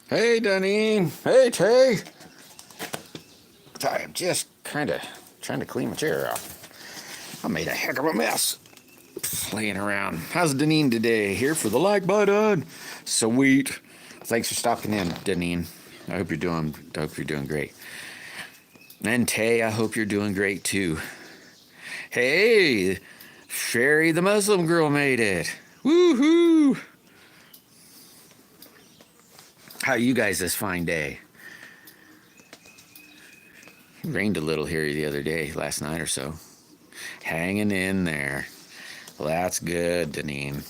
Hey, Deneen. Hey, Tay. Sorry, I'm just kind of trying to clean my chair out. I made a heck of a mess laying around. How's Deneen today? Here for the like button. Sweet. Thanks for stopping in, Deneen. I hope you're doing great. And Tay, I hope you're doing great too. Hey, Sherry the Muslim girl made it. Woohoo! How are you guys this fine day? It rained a little here the other day, last night or so. Hanging in there. Well, that's good, Deneen.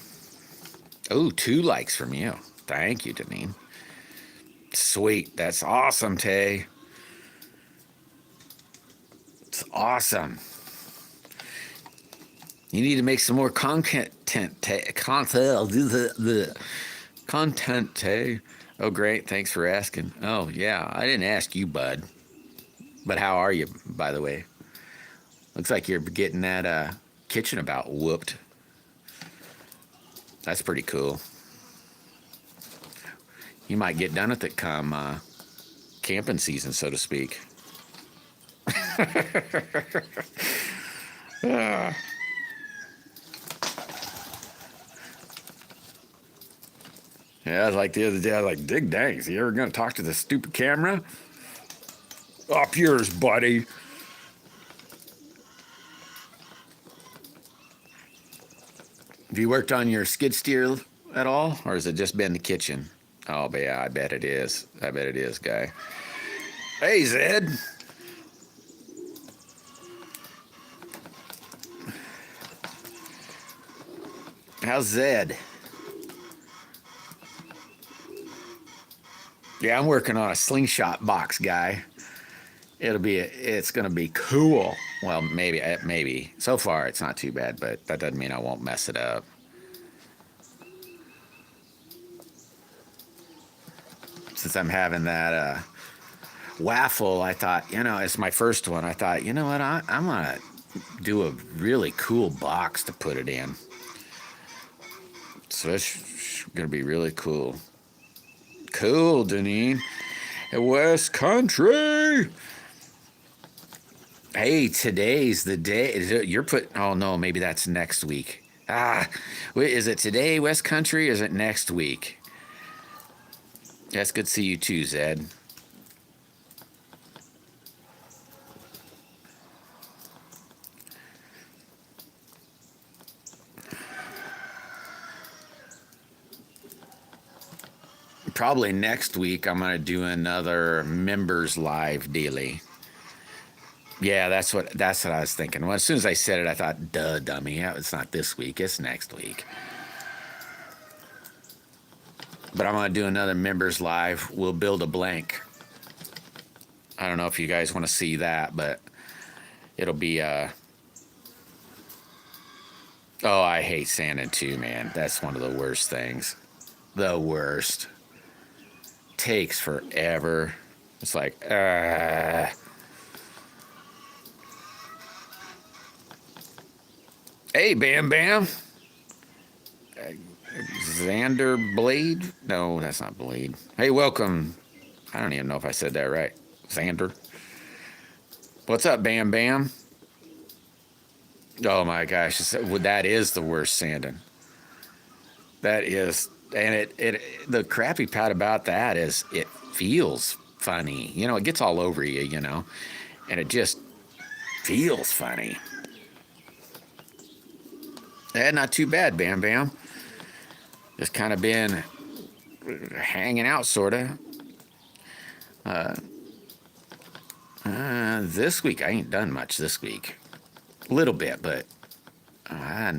Oh, 2 likes from you. Thank you, Deneen. Sweet. That's awesome, Tay. It's awesome. You need to make some more content, Tay. Oh, great. Thanks for asking. Oh, yeah. I didn't ask you, bud. But how are you, by the way? Looks like you're getting that kitchen about whooped. That's pretty cool. You might get done with it come camping season, so to speak. Yeah, like the other day, I was like, dig dang, is he ever going to talk to this stupid camera? Up yours, buddy. Have you worked on your skid steer at all, or has it just been the kitchen? Oh, but yeah, I bet it is. I bet it is, guy. Hey, Zed. How's Zed? Yeah, I'm working on a slingshot box, guy. It's gonna be cool. Well, maybe. So far, it's not too bad, but that doesn't mean I won't mess it up. Since I'm having that waffle, I thought, it's my first one. I thought, you know what, I'm gonna do a really cool box to put it in. So it's gonna be really cool. Cool, Deneen. West Country. Hey, today's the day. You're putting. Oh no, maybe that's next week. Wait, is it today, West Country? Or is it next week? That's good to see you too, Zed. Probably next week I'm gonna do another members live daily. Yeah, that's what I was thinking. Well, as soon as I said it, I thought, duh, dummy. Yeah, it's not this week, it's next week. But I'm gonna do another members live. We'll build a blank. I don't know if you guys want to see that, but it'll be oh, I hate sanding too, man. That's one of the worst things. The worst. Takes forever. It's like, Hey, Bam Bam. Xander Blade? No, that's not Blade. Hey, welcome. I don't even know if I said that right. Xander. What's up, Bam Bam? Oh my gosh, that is the worst sanding. That is, and it the crappy part about that is it feels funny. It gets all over you, and it just feels funny. Not too bad, Bam Bam. Just kind of been hanging out, sort of. This week, I ain't done much this week. A little bit, but I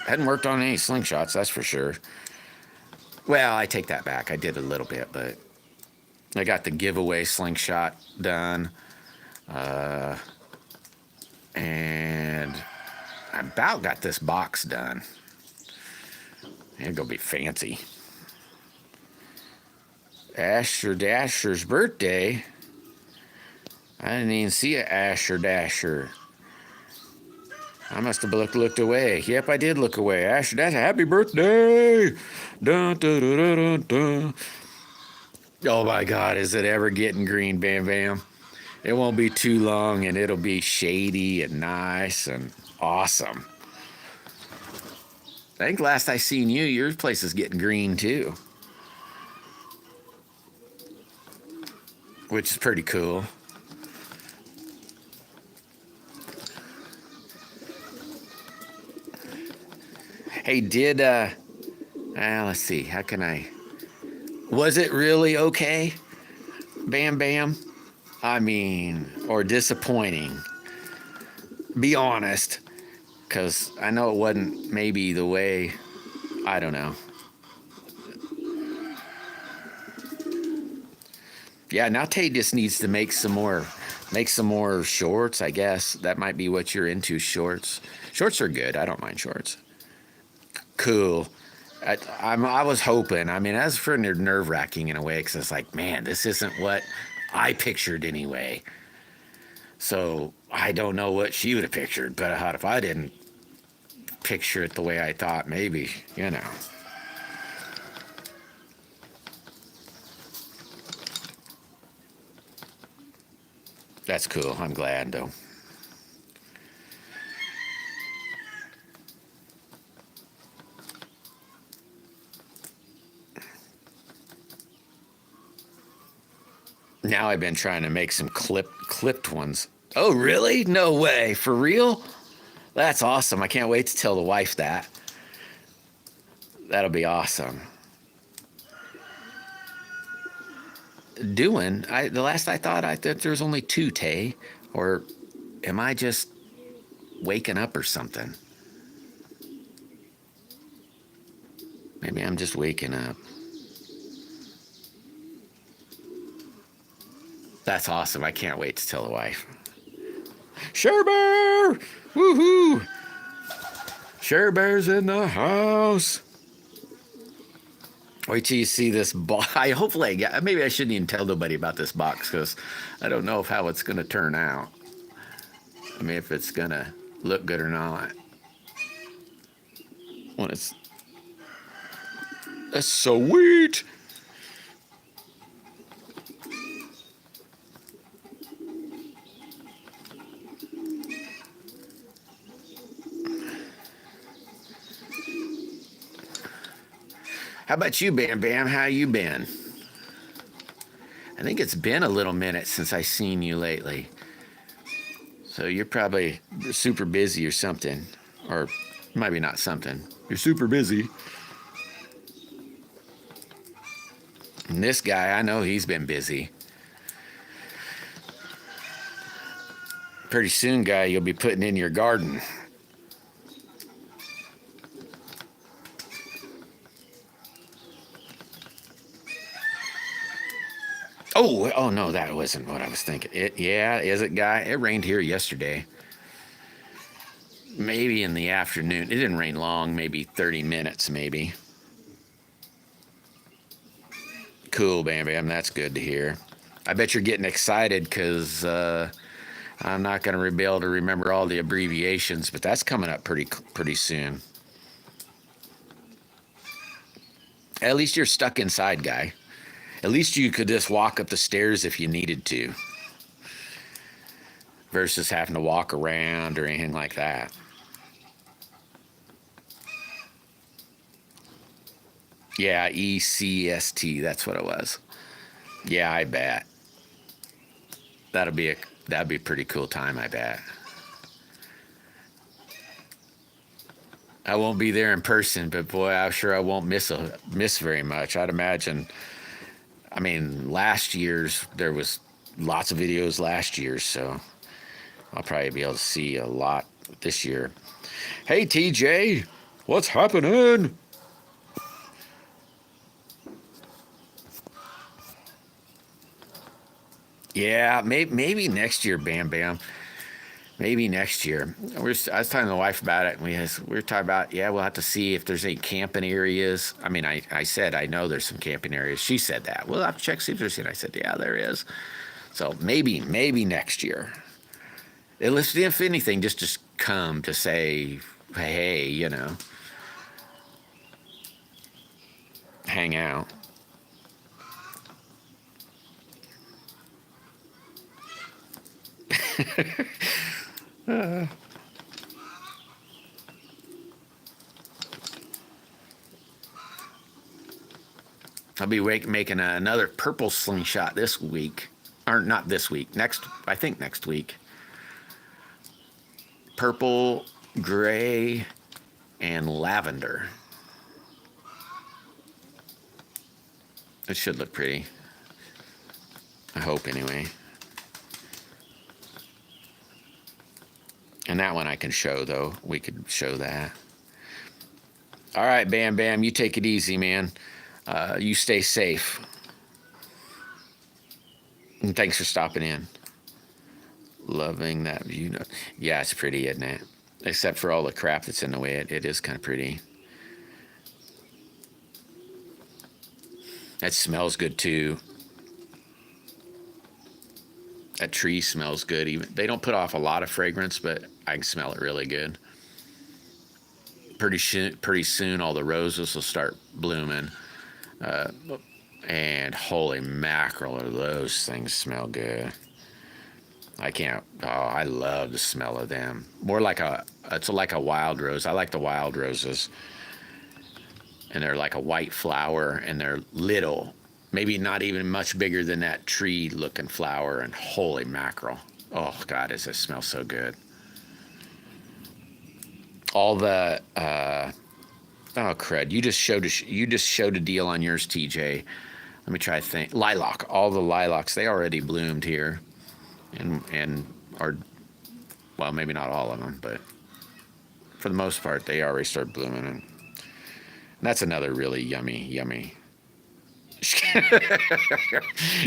hadn't worked on any slingshots, that's for sure. Well, I take that back. I did a little bit, but I got the giveaway slingshot done. And I about got this box done. It's gonna be fancy. Asher Dasher's birthday. I didn't even see a Asher Dasher. I must have looked away. Yep, I did look away. Ash, that's a happy birthday. Dun, dun, dun, dun, dun, dun. Oh my God, is it ever getting green, Bam Bam? It won't be too long and it'll be shady and nice and awesome. I think last I seen you, your place is getting green too, which is pretty cool. Hey, let's see, how can was it really okay, Bam Bam? I mean, or disappointing? Be honest, because I know it wasn't maybe the way, I don't know. Yeah, now Tay just needs to make some more shorts, I guess. That might be what you're into, shorts. Shorts are good. I don't mind shorts. Cool. I was hoping. I mean, that's for nerve-wracking in a way, because it's like, man, this isn't what I pictured anyway. So I don't know what she would have pictured, but if I didn't picture it the way I thought, maybe, you know. That's cool. I'm glad, though. Now I've been trying to make some clipped ones. Oh, really? No way. For real? That's awesome. I can't wait to tell the wife that. That'll be awesome. The last I thought there was only 2, Tay. Or am I just waking up or something? Maybe I'm just waking up. That's awesome. I can't wait to tell the wife. Share Bear! Woohoo! Share Bear's in the house. Wait till you see this box. Hopefully, maybe I shouldn't even tell nobody about this box, because I don't know how it's going to turn out. I mean, if it's going to look good or not. When that's sweet. How about you, Bam Bam? How you been? I think it's been a little minute since I seen you lately. So you're probably super busy or something. Or maybe not something. You're super busy. And this guy, I know he's been busy. Pretty soon, guy, you'll be putting in your garden. Oh no, that wasn't what I was thinking. Is it, guy? It rained here yesterday. Maybe in the afternoon. It didn't rain long, maybe 30 minutes, maybe. Cool, Bam Bam. That's good to hear. I bet you're getting excited because I'm not going to be able to remember all the abbreviations, but that's coming up pretty soon. At least you're stuck inside, guy. At least you could just walk up the stairs if you needed to, versus having to walk around or anything like that. Yeah, ECST, that's what it was. Yeah, I bet. That'd be a pretty cool time, I bet. I won't be there in person, but boy, I'm sure I won't miss very much. I'd imagine. I mean, last year's, there was lots of videos last year, so I'll probably be able to see a lot this year. Hey, TJ, what's happening? Yeah, maybe next year, Bam Bam. Maybe next year. I was talking to the wife about it, and we were talking about, yeah, we'll have to see if there's any camping areas. I mean, I said, I know there's some camping areas. She said that. We'll have to check, see if there's any. I said, yeah, there is. So maybe next year. If anything, just come to say, hey, you know, hang out. I'll be making another purple slingshot this week. Or not this week. I think next week. Purple, gray, and lavender. It should look pretty. I hope, anyway. And that one I can show, though. We could show that. All right, Bam Bam, you take it easy, man. You stay safe. And thanks for stopping in. Loving that view. Yeah, it's pretty, isn't it? Except for all the crap that's in the way. It is kind of pretty. That smells good, too. That tree smells good. Even they don't put off a lot of fragrance, but I can smell it really good. Pretty soon, all the roses will start blooming. And holy mackerel, those things smell good. I love the smell of them. It's like a wild rose. I like the wild roses. And they're like a white flower, and they're little. Maybe not even much bigger than that tree-looking flower, and holy mackerel. Oh, God, does it smell so good. All the... Oh crud! You just showed a deal on yours, TJ. Let me try to think. Lilac. All the lilacs, they already bloomed here, and are, well, maybe not all of them, but for the most part, they already started blooming, and that's another really yummy.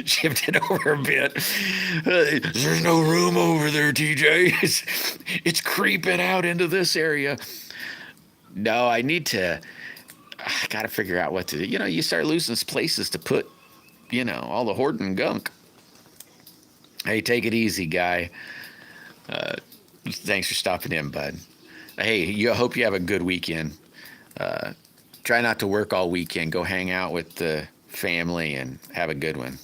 Shifted over a bit. There's no room over there, TJ. It's creeping out into this area. No, I got to figure out what to do. You know, you start losing places to put, all the hoarding and gunk. Hey, take it easy, guy. Thanks for stopping in, bud. Hey, I hope you have a good weekend. Try not to work all weekend. Go hang out with the family and have a good one.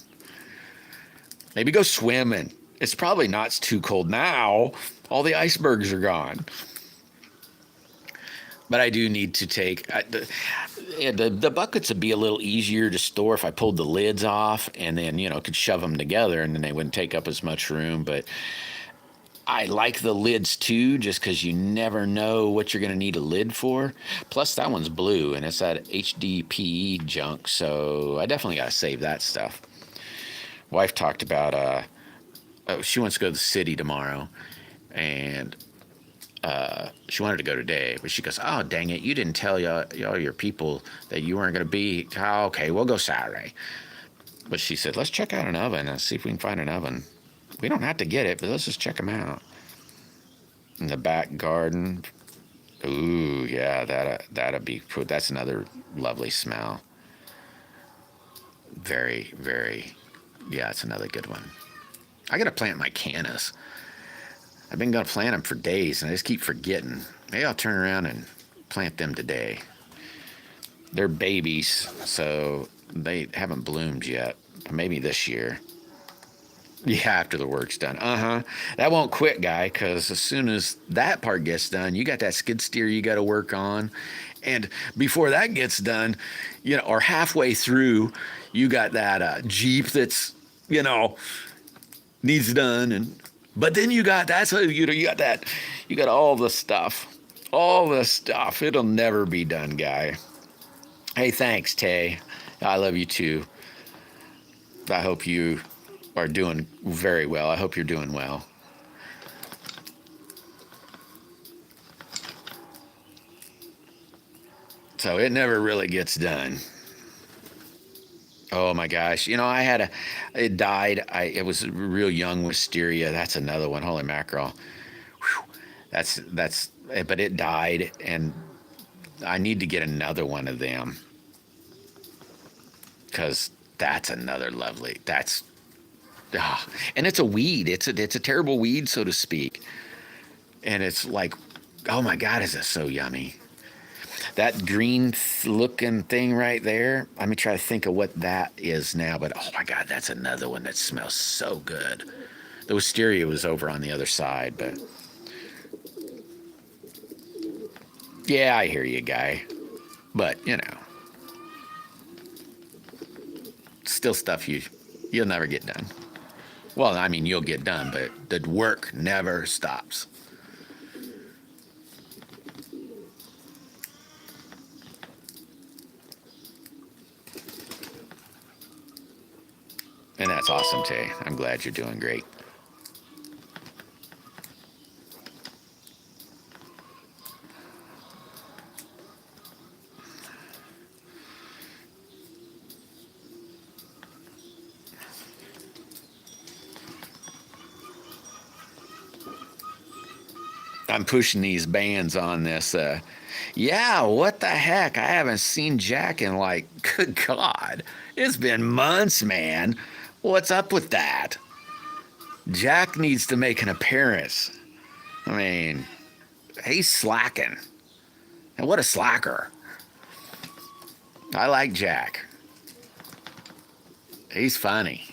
Maybe go swimming. It's probably not too cold now. All the icebergs are gone. But I do need to take the buckets would be a little easier to store if I pulled the lids off and then could shove them together and then they wouldn't take up as much room. But I like the lids too, just because you never know what you're going to need a lid for. Plus that one's blue and it's that HDPE junk, so I definitely got to save that stuff. Wife talked about she wants to go to the city tomorrow, and she wanted to go today, but she goes, oh, dang it, you didn't tell your people that you weren't going to be. Oh, okay, we'll go Saturday. But she said, let's check out an oven and see if we can find an oven. We don't have to get it, but let's just check them out. In the back garden. Ooh, yeah, that'd be, that's another lovely smell. Very, very, yeah, it's another good one. I got to plant my cannas. I've been going to plant them for days, and I just keep forgetting. Maybe I'll turn around and plant them today. They're babies, so they haven't bloomed yet. Maybe this year. Yeah, after the work's done. That won't quit, guy, because as soon as that part gets done, you got that skid steer you got to work on. And before that gets done, or halfway through, you got that Jeep that's, needs done. But then you got all the stuff. It'll never be done, guy. Hey, thanks, Tay. I love you too. I hope you are doing very well. I hope you're doing well. So it never really gets done. Oh my gosh. It died. It was real young wisteria. That's another one. Holy mackerel. Whew. But it died, and I need to get another one of them. Because that's another lovely, and it's a weed. It's a terrible weed, so to speak. And it's like Oh my God, is it so yummy? That green looking thing right there. Let me try to think of what that is now. But oh my God, that's another one that smells so good. The wisteria was over on the other side, but yeah, I hear you, guy. But you know, still stuff you'll never get done. Well, I mean, you'll get done, but the work never stops. And that's awesome, Tay. I'm glad you're doing great. I'm pushing these bands on this. Yeah, what the heck? I haven't seen Jack in like, good God. It's been months, man. What's up with that? Jack needs to make an appearance. I mean, he's slacking. And what a slacker. I like Jack. He's funny.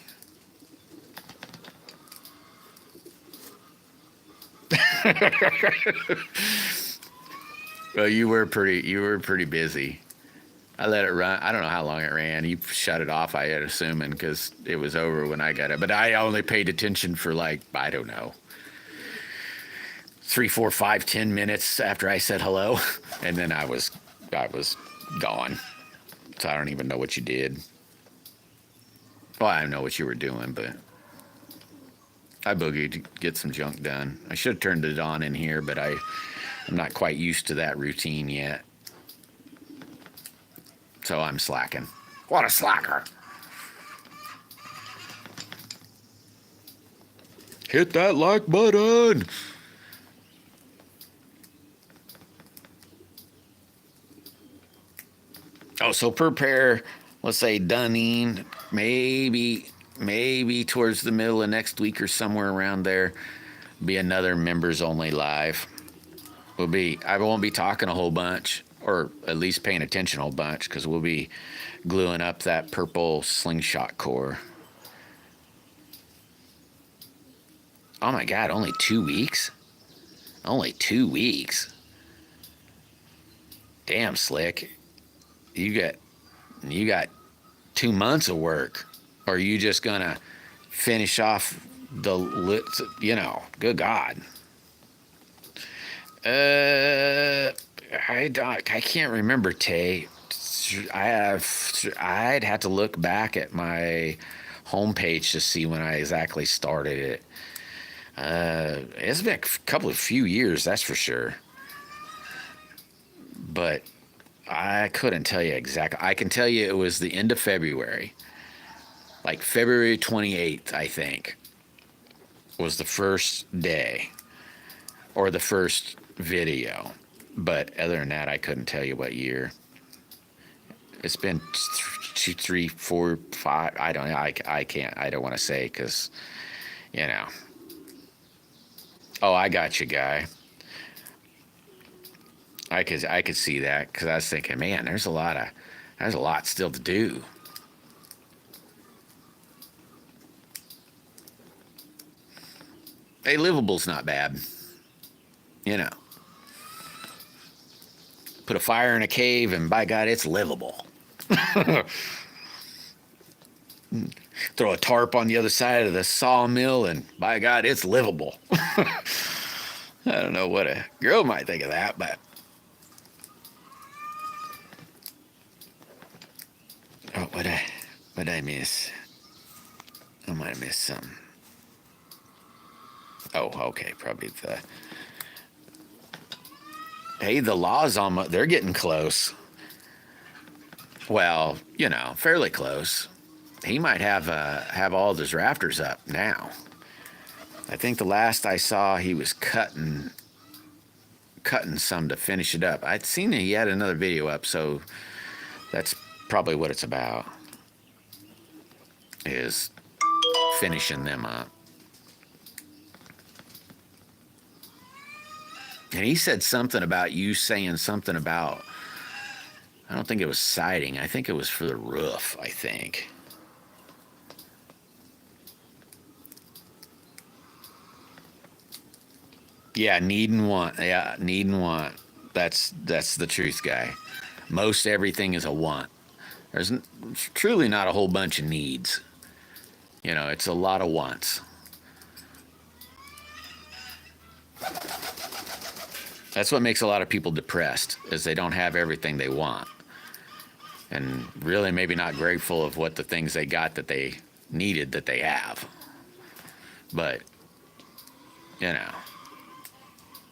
Well, you were pretty busy. I let it run. I don't know how long it ran. You shut it off, I had assuming, because it was over when I got it. But I only paid attention for like, I don't know, 3, 4, 5, 10 minutes after I said hello, and then I was gone. So I don't even know what you did. Well, I don't know what you were doing, but I boogied to get some junk done. I should have turned it on in here, but I'm not quite used to that routine yet. So I'm slacking. What a slacker. Hit that like button. Oh, so prepare, let's say Dunning, maybe towards the middle of next week or somewhere around there, be another members only live. I won't be talking a whole bunch, or at least paying attention a whole bunch, because we'll be gluing up that purple slingshot core. Oh my God, only 2 weeks? Only 2 weeks. Damn, Slick. You got 2 months of work. Or are you just gonna finish off good God. I can't remember, Tay. I'd have to look back at my homepage to see when I exactly started it. It's been a few years, that's for sure. But I couldn't tell you exactly. I can tell you it was the end of February. Like February 28th, I think, was the first day or the first video. But other than that, I couldn't tell you what year. It's been 2, 3, 4, 5. I don't know. I can't. I don't want to say because, you know. Oh, I got you, guy. I could see that because I was thinking, man, there's a lot still to do. Hey, livable's not bad. You know. Put a fire in a cave and by God, it's livable. Throw a tarp on the other side of the sawmill and by God, it's livable. I don't know what a girl might think of that, but oh, what I miss? I might have missed something. Oh, okay, probably the. Hey, the law's almost. They're getting close. Well, fairly close. He might have all of his rafters up now. I think the last I saw, he was cutting some to finish it up. I'd seen he had another video up, so that's probably what it's about. Is finishing them up. And he said something about you saying something about, I don't think it was siding. I think it was for the roof, I think. Yeah, need and want. Yeah, need and want. That's the truth, guy. Most everything is a want. There's truly not a whole bunch of needs. It's a lot of wants. That's what makes a lot of people depressed, is they don't have everything they want. And really maybe not grateful of what the things they got that they needed that they have. But,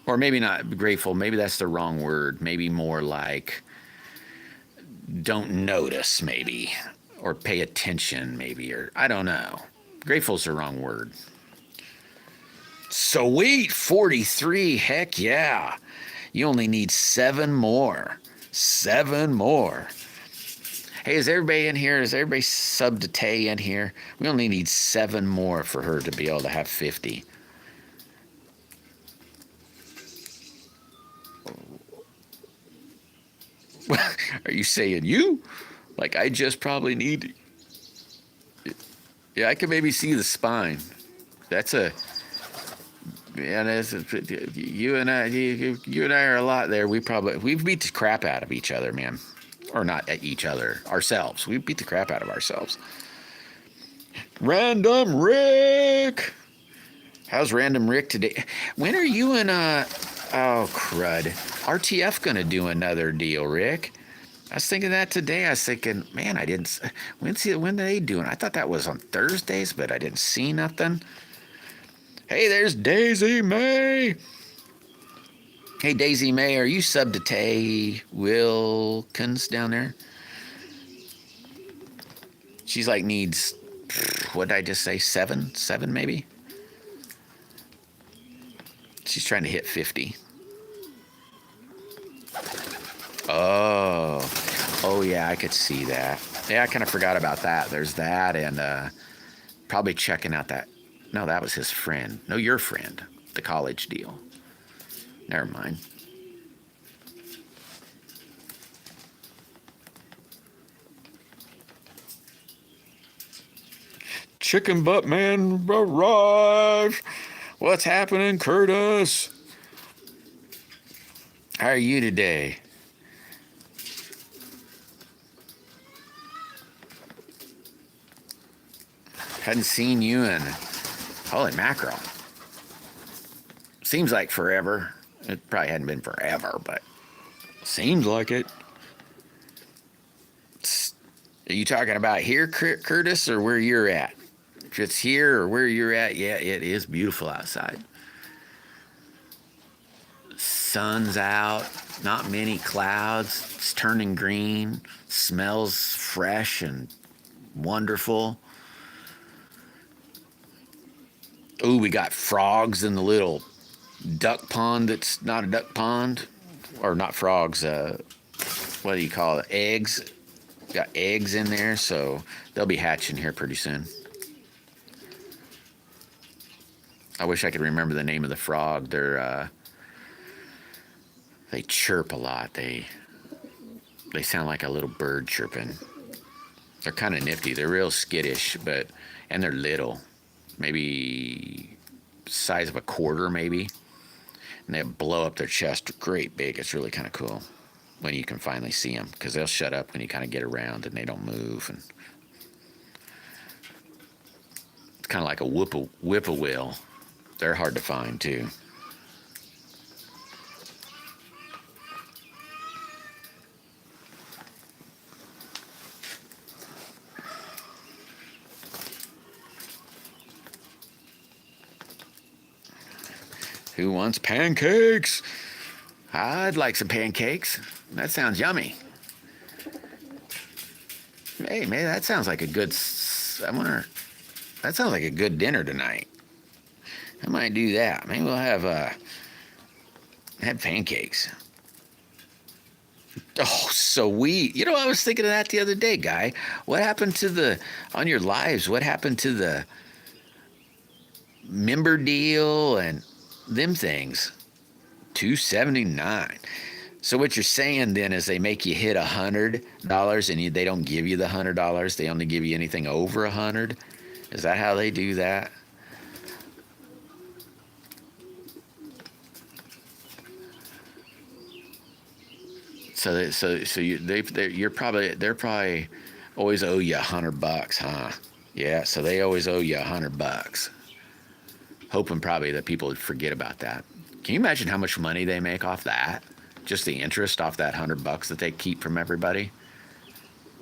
or maybe not grateful, maybe that's the wrong word. Maybe more like don't notice, maybe, or pay attention, maybe, or I don't know. Grateful's the wrong word. Sweet, 43, heck yeah. You only need 7 more. 7 more. Hey, is everybody in here? Is everybody sub to Tay in here? We only need 7 more for her to be able to have 50. Are you saying you? Like I just probably need... Yeah, I can maybe see the spine. That's a... Yeah, you and I are a lot there. We've beat the crap out of each other, man. Or not at each other, ourselves. We beat the crap out of ourselves. Random Rick! How's Random Rick today? When are you and, oh, crud. RTF gonna do another deal, Rick? I was thinking that today. I was thinking, man, I didn't... When are they doing? I thought that was on Thursdays, but I didn't see nothing. Hey, there's Daisy May. Hey, Daisy May, are you sub to Tay Wilkins down there? She's like needs, what did I just say, 7? 7 maybe? She's trying to hit 50. Oh yeah, I could see that. Yeah, I kind of forgot about that. There's that, and probably checking out that. No, that was his friend. No, your friend. The college deal. Never mind. Chicken Butt Man arrived. What's happening, Curtis? How are you today? Hadn't seen you in... Holy mackerel. Seems like forever. It probably hadn't been forever, but seems like it. Are you talking about here, Curtis, or where you're at? If it's here or where you're at, yeah, it is beautiful outside. Sun's out, not many clouds. It's turning green. Smells fresh and wonderful. Ooh, we got frogs in the little duck pond that's not a duck pond. Or not frogs, what do you call it? Eggs. Got eggs in there, so they'll be hatching here pretty soon. I wish I could remember the name of the frog. They chirp a lot. They sound like a little bird chirping. They're kind of nifty. They're real skittish, and they're little. Maybe size of a quarter, maybe. And they blow up their chest great big. It's really kind of cool when you can finally see them, because they'll shut up when you kind of get around and they don't move. And it's kind of like a whippoorwill. They're hard to find too. Who wants pancakes? I'd like some pancakes. That sounds yummy. Hey, man, that sounds like a good... That sounds like a good dinner tonight. I might do that. Maybe we'll have pancakes. Oh, sweet. You know, I was thinking of that the other day, Guy. What happened to on your lives, what happened to the member deal and them things? $2.79. So what you're saying then is they make you hit $100 and they don't give you the $100. They only give you anything over 100. Is that how they do that? They're probably always owe you $100, huh? Yeah, so they always owe you $100. Hoping probably that people would forget about that. Can you imagine how much money they make off that? Just the interest off that $100 that they keep from everybody.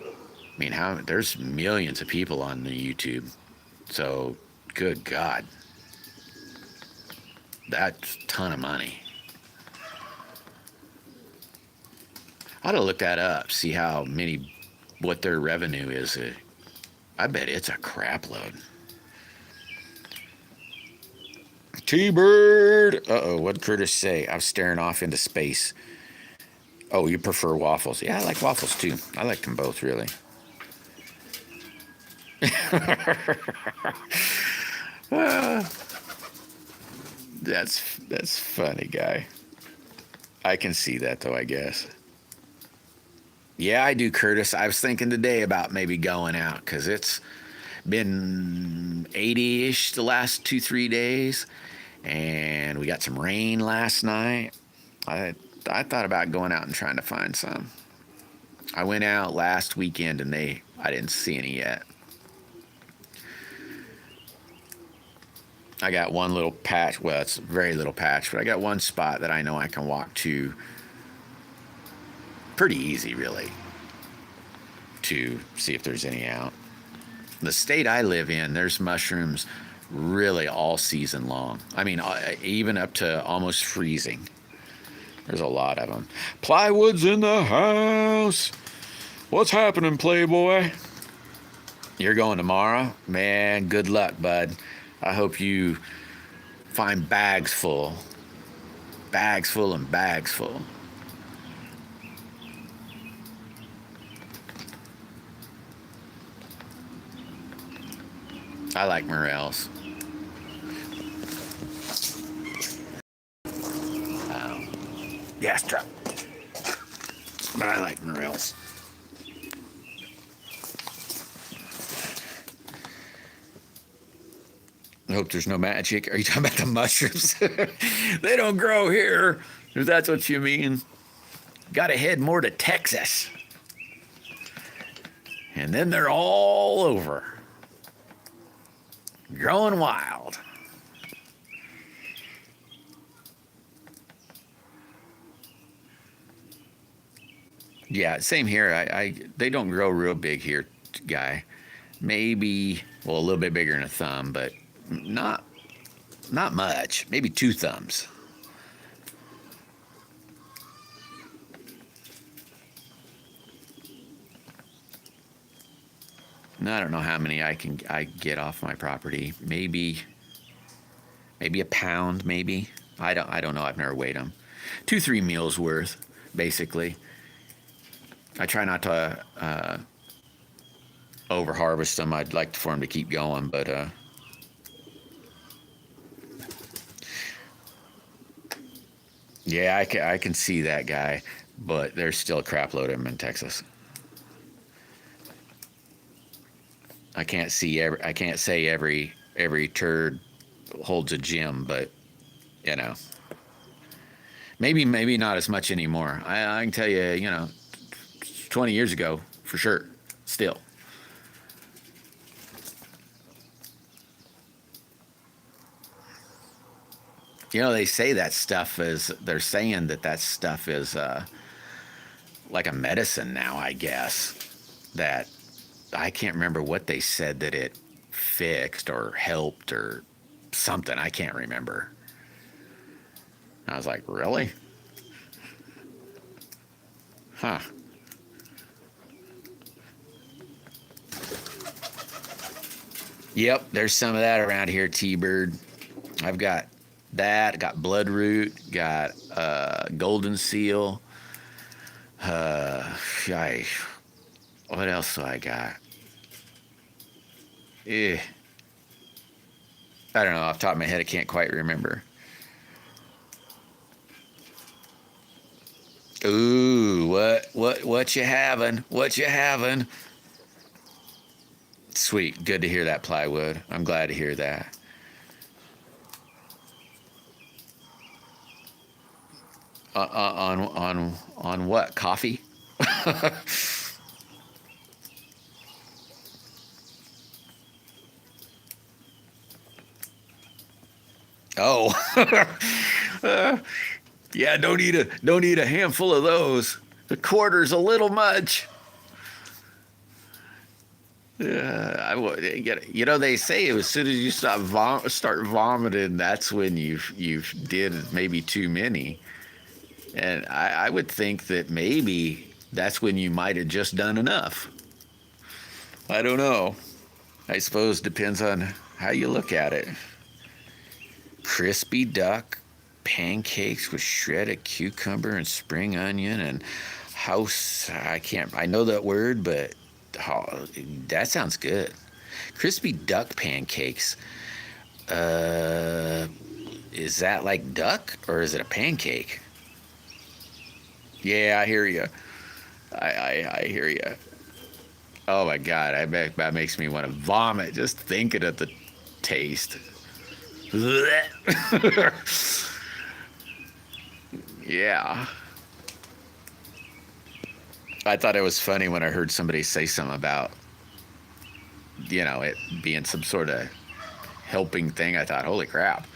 I mean, there's millions of people on the YouTube, so good God, that's a ton of money. I ought to look that up, see what their revenue is. I bet it's a crap load. T-Bird! Uh-oh, what'd Curtis say? I was staring off into space. Oh, you prefer waffles. Yeah, I like waffles too. I like them both, really. That's funny, guy. I can see that, though, I guess. Yeah, I do, Curtis. I was thinking today about maybe going out because it's been 80-ish the last 2-3 days, and we got some rain last night. I thought about going out and trying to find some. I went out last weekend and I didn't see any yet. I got one little patch. Well, it's a very little patch, but I got one spot that I know I can walk to pretty easy, really, to see if there's any out. The state I live in, there's mushrooms really all season long. I mean, even up to almost freezing. There's a lot of them. Plywood's in the house. What's happening, Playboy? You're going tomorrow? Man, good luck, bud. I hope you find bags full. Bags full and bags full. I like morels. Gas truck. But I like morels. I hope there's no magic. Are you talking about the mushrooms? They don't grow here, if that's what you mean. Gotta head more to Texas. And then they're all over. Growing wild. Yeah, same here. They don't grow real big here, guy. Maybe, well, a little bit bigger than a thumb, but not much. Maybe 2 thumbs. I don't know how many I get off my property. Maybe a pound. Maybe I don't know. I've never weighed them. 2-3 meals worth, basically. I try not to over harvest them. I'd like for them to keep going, but yeah, I can see that, guy. But there's still a crap load of them in Texas. I can't say every turd holds a gem, but you know, maybe not as much anymore. I can tell you, 20 years ago for sure. Still. They say that stuff they're saying that stuff is like a medicine now, I guess. That I can't remember what they said that it fixed or helped or something. I can't remember. I was like, really? Huh. Yep, there's some of that around here, T-Bird. I've got that, got bloodroot, got golden seal. What else do I got? I don't know, off the top of my head, I can't quite remember. Ooh, what you having? What you having? Sweet, good to hear that, plywood. I'm glad to hear that. On what? Coffee? Oh, yeah. Don't eat a handful of those. A quarter's a little much. I would get. You know, they say as soon as you start vomiting, that's when you've did maybe too many. And I would think that maybe that's when you might have just done enough. I don't know. I suppose depends on how you look at it. Crispy duck pancakes with shredded cucumber and spring onion and house. I know that word, but oh, that sounds good. Crispy duck pancakes. Uh, is that like duck or is it a pancake? Yeah, I hear you. I hear you. Oh my God, I bet that makes me want to vomit just thinking of the taste. Yeah. I thought it was funny when I heard somebody say something about, it being some sort of helping thing. I thought, holy crap.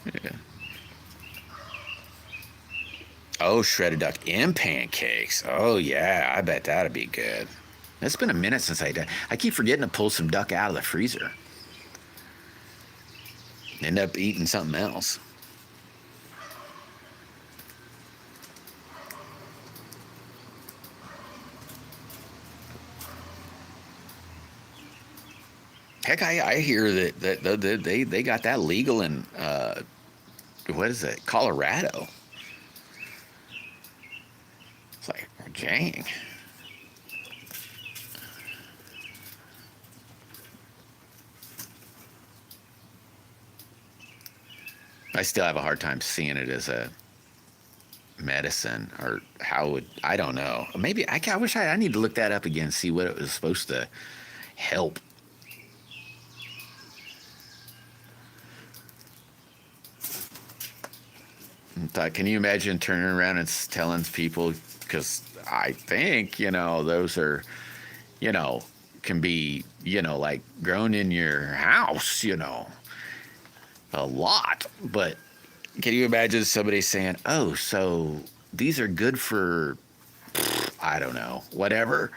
Yeah. Oh, shredded duck and pancakes. Oh, yeah, I bet that'd be good. It's been a minute since I did. I keep forgetting to pull some duck out of the freezer. End up eating something else. Heck, I hear that they got that legal in what is it, Colorado? It's like, dang. I still have a hard time seeing it as a medicine or how would I don't know. Maybe I wish I need to look that up again, see what it was supposed to help. Can you imagine turning around and telling people? Because I think those are, can be like grown in your house, a lot. But can you imagine somebody saying, "Oh, so these are good for, I don't know, whatever."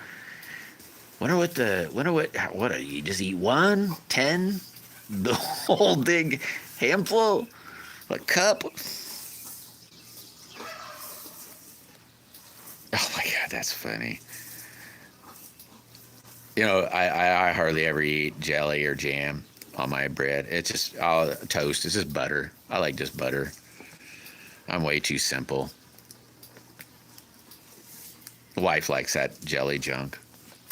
What do you just eat one, 10, the whole big handful, a cup? Oh my God, that's funny. I hardly ever eat jelly or jam on my bread. It's just toast. It's just butter. I like just butter. I'm way too simple. The wife likes that jelly junk.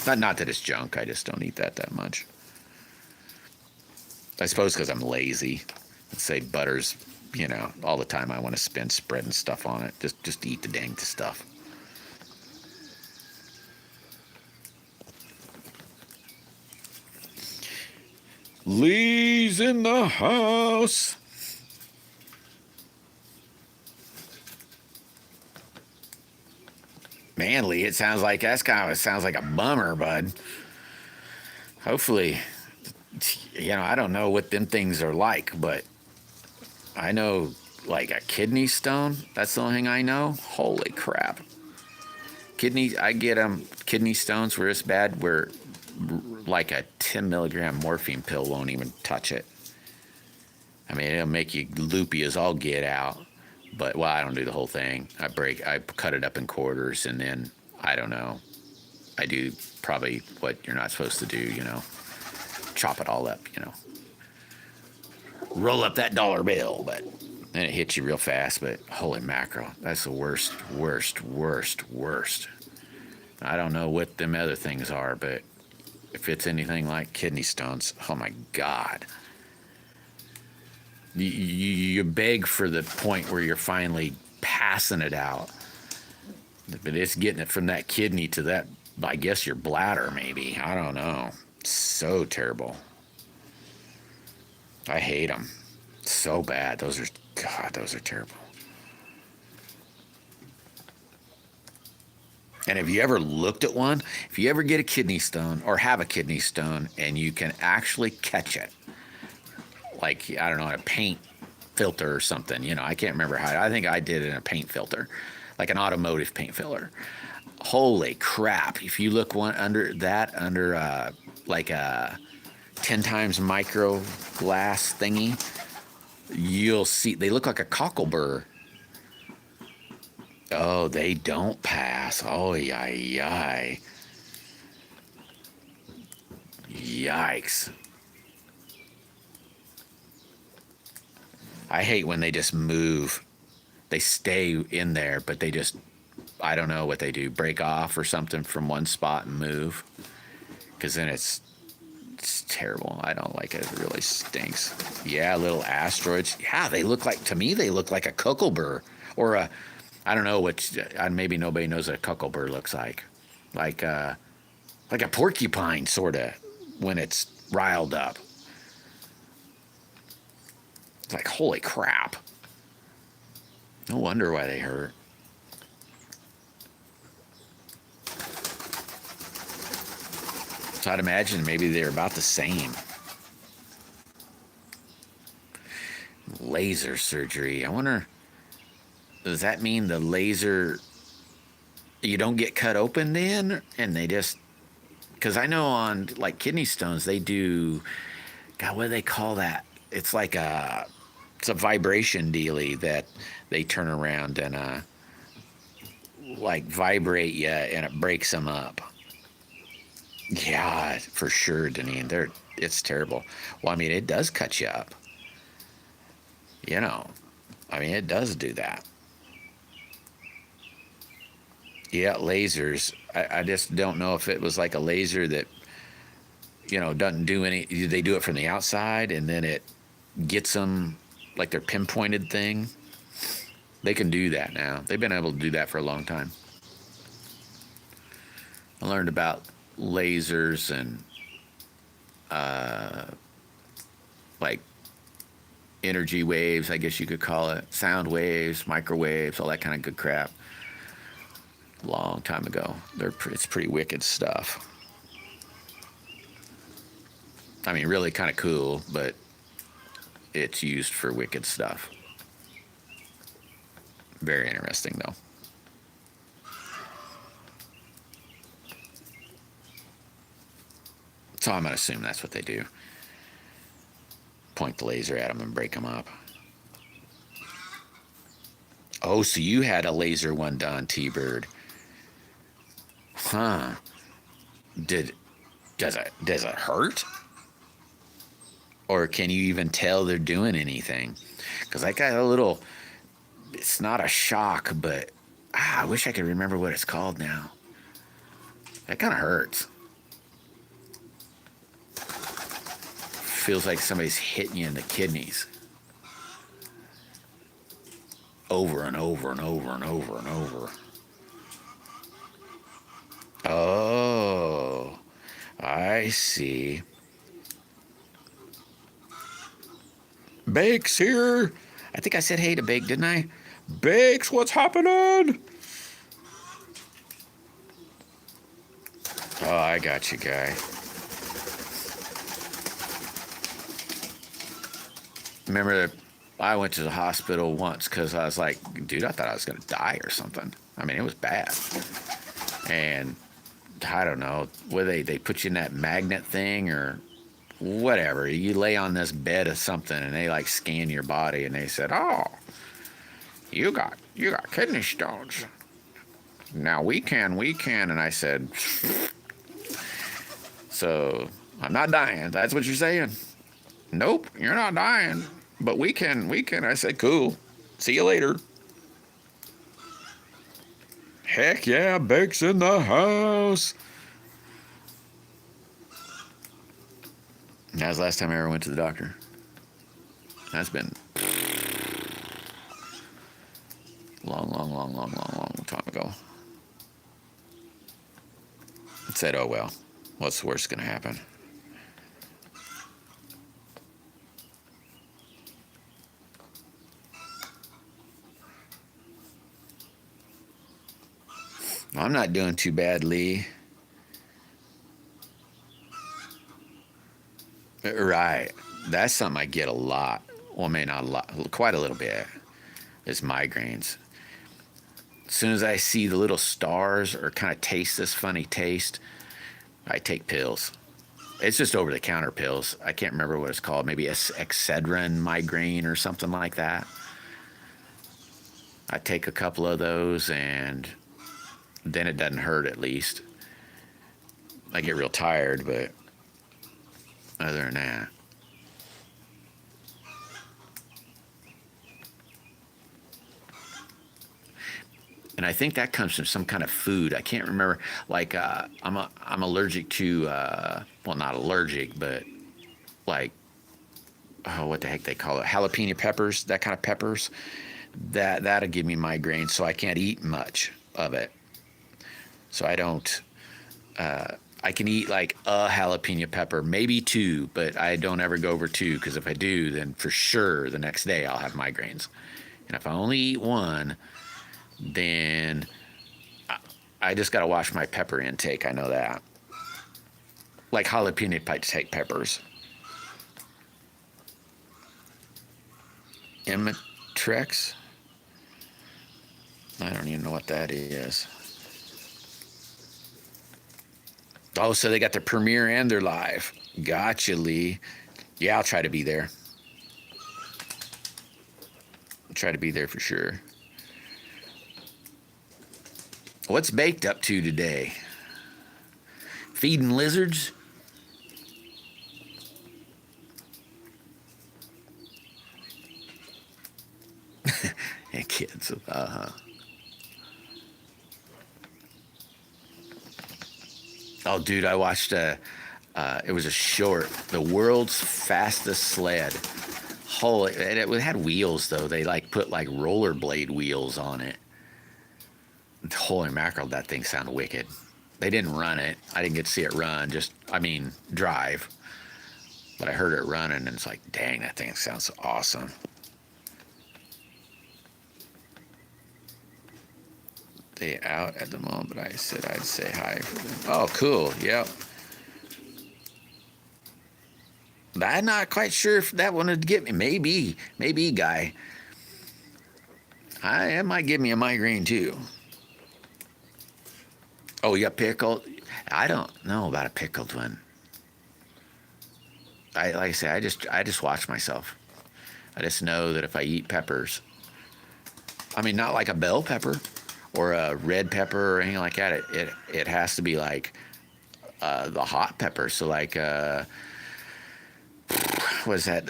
Not that it's junk. I just don't eat that much. I suppose because I'm lazy. Let's say butter's, all the time I want to spend spreading stuff on it. Just eat the dang stuff. Lee's in the house. Man, Lee, it sounds like sounds like a bummer, bud. Hopefully, I don't know what them things are like, but I know like a kidney stone. That's the only thing I know. Holy crap. I get kidney stones where it's bad, where like a 10 milligram morphine pill won't even touch it. I mean, it'll make you loopy as all get out. But, well, I don't do the whole thing. I cut it up in quarters, and then, I don't know. I do probably what you're not supposed to do, chop it all up, roll up that dollar bill, but then it hits you real fast. But holy mackerel, that's the worst, worst, worst, worst. I don't know what them other things are, but if it's anything like kidney stones, oh my God. You beg for the point where you're finally passing it out. But it's getting it from that kidney to that, I guess, your bladder, maybe. I don't know. So terrible. I hate them so bad. God, those are terrible. And have you ever looked at one? If you ever get a kidney stone or have a kidney stone and you can actually catch it, like, I don't know, in a paint filter or something, you know, I can't remember how. I think I did it in a paint filter, like an automotive paint filler. Holy crap. If you look under like a 10 times micro glass thingy, you'll see they look like a cockleburr. Oh, they don't pass. Oh, yikes. I hate when they just move. They stay in there, but they just, I don't know what they do, break off or something from one spot and move. Because then it's terrible. I don't like it. It really stinks. Yeah, little asteroids. Yeah, they look like, to me, they look like a cockleburr or a, I don't know what, maybe nobody knows what a cockleburr looks like. Like a porcupine, sort of, when it's riled up. It's like, holy crap. No wonder why they hurt. So I'd imagine maybe they're about the same. Laser surgery. I wonder, does that mean the laser, you don't get cut open then? And they just, because I know on like kidney stones, they do, God, what do they call that? It's like it's a vibration dealie that they turn around and like vibrate you and it breaks them up. Yeah, for sure, Deneen. It's terrible. Well, I mean, it does cut you up. You know, I mean, it does do that. Yeah, lasers. I just don't know if it was like a laser that, you know, doesn't do any, they do it from the outside and then it gets them like their pinpointed thing. They can do that now. They've been able to do that for a long time. I learned about lasers and like energy waves, I guess you could call it, sound waves, microwaves, all that kind of good crap. Long time ago. It's pretty wicked stuff. I mean, really kind of cool, but it's used for wicked stuff. Very interesting, though. So I'm going to assume that's what they do. Point the laser at them and break them up. Oh, so you had a laser one done, T-Bird. Huh. Does it hurt? Or can you even tell they're doing anything? Because I got a little, it's not a shock, but I wish I could remember what it's called now. That kind of hurts. Feels like somebody's hitting you in the kidneys. Over and over and over and over and over. Oh, I see. Bake's here. I think I said hey to Bake, didn't I? Bakes, what's happening? Oh, I got you, guy. Remember that I went to the hospital once because I was like, dude, I thought I was going to die or something. I mean, it was bad. And I don't know, whether they put you in that magnet thing or whatever. You lay on this bed of something and they like scan your body and they said, oh, you got kidney stones. Now we can. And I said, so I'm not dying. That's what you're saying? Nope, you're not dying. But we can. I said, cool. See you later. Heck yeah, Bake's in the house. That was the last time I ever went to the doctor. That's been long time ago. Said, oh well, what's the worst going to happen? I'm not doing too bad, Lee. Right. That's something I get a lot. Well, maybe not a lot, quite a little bit. Is migraines. As soon as I see the little stars or kind of taste this funny taste, I take pills. It's just over-the-counter pills. I can't remember what it's called. Maybe Excedrin migraine or something like that. I take a couple of those, and then it doesn't hurt, at least. I get real tired, but other than that. And I think that comes from some kind of food. I can't remember. Like I'm allergic to well, not allergic, but like, oh, what the heck they call it? Jalapeno peppers. That kind of peppers. That'll give me migraines, so I can't eat much of it. So I don't. I can eat like a jalapeno pepper, maybe two, but I don't ever go over two, because if I do, then for sure the next day I'll have migraines. And if I only eat one, then I just got to watch my pepper intake. I know that. Like jalapeno peppers. Imitrex? I don't even know what that is. Oh, so they got their premiere and their live. Gotcha, Lee. Yeah, I'll try to be there. I'll try to be there for sure. What's Baked up to today? Feeding lizards? And kids. Oh, dude, I watched it was a short, The World's Fastest Sled. Holy, it had wheels, though. They like put like rollerblade wheels on it. Holy mackerel, that thing sounded wicked. They didn't run it. I didn't get to see it run, drive. But I heard it running, and it's like, dang, that thing sounds awesome. They out at the moment, but I said I'd say hi for them. Oh, cool. Yep. I'm not quite sure if that one would get me. Maybe, guy. It might give me a migraine too. Oh, you got pickled? I don't know about a pickled one. Like I say, I just watch myself. I just know that if I eat peppers, I mean, not like a bell pepper or a red pepper or anything like that. It has to be like the hot pepper. So like what is that?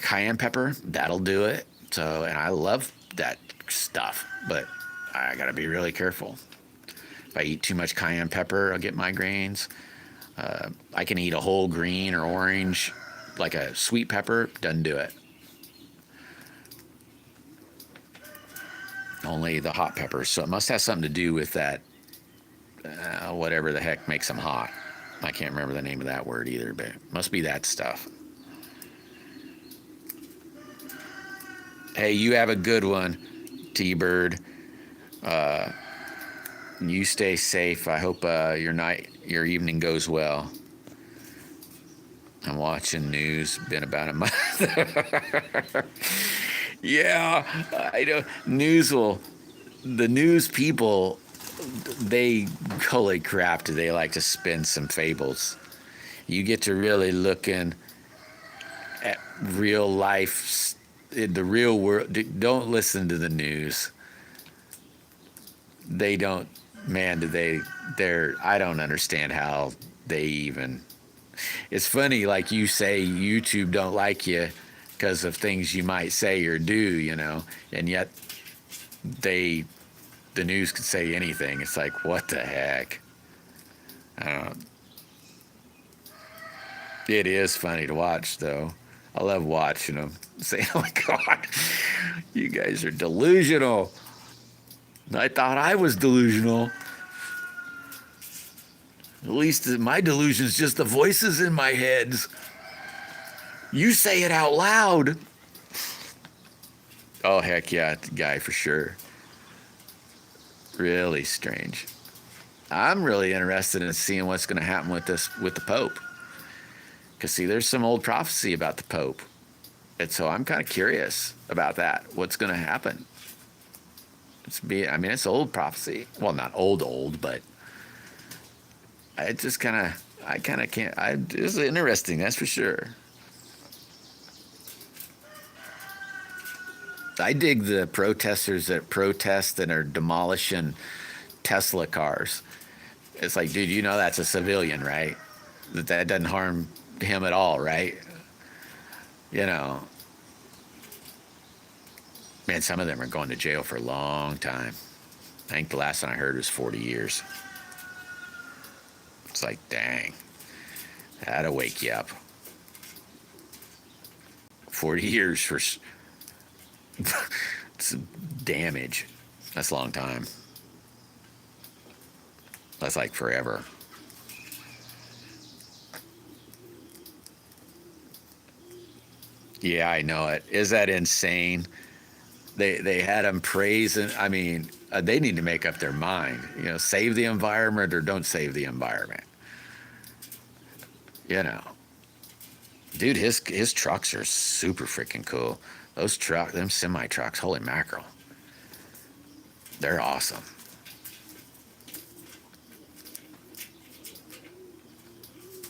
Cayenne pepper. That'll do it. So, and I love that stuff, but I gotta be really careful. If I eat too much cayenne pepper, I'll get migraines. I can eat a whole green or orange, like a sweet pepper. Doesn't do it. Only the hot peppers. So it must have something to do with that, whatever the heck makes them hot. I can't remember the name of that word either, but it must be that stuff. Hey, you have a good one, T-Bird. You stay safe. I hope your evening goes well. I'm watching news. Been about a month. Yeah, I know. The news people, holy crap, do they like to spin some fables. You get to really looking at real life, the real world. Don't listen to the news. They don't, man, I don't understand how they even, it's funny, like you say, YouTube don't like you because of things you might say or do, and yet the news could say anything. It's like, what the heck? It is funny to watch, though. I love watching them. Saying, oh my God, you guys are delusional. I thought I was delusional. At least my delusion's just the voices in my heads. You say it out loud. Oh, heck yeah, guy for sure. Really strange. I'm really interested in seeing what's going to happen with the Pope. Because, see, there's some old prophecy about the Pope. And so I'm kind of curious about that. What's going to happen? It's old prophecy. Well, not old, but I kind of can't. It's interesting, that's for sure. I dig the protesters that protest and are demolishing Tesla cars. It's like, dude, you know that's a civilian, right? That doesn't harm him at all, right? You know. Man, some of them are going to jail for a long time. I think the last one I heard was 40 years. It's like, dang. That'll wake you up. 40 years for damage. That's a long time. That's like forever. Yeah, I know it. Is that insane? They had them praising. I mean, they need to make up their mind. You know, save the environment or don't save the environment. You know, dude, his trucks are super freaking cool. Them semi trucks, holy mackerel, they're awesome.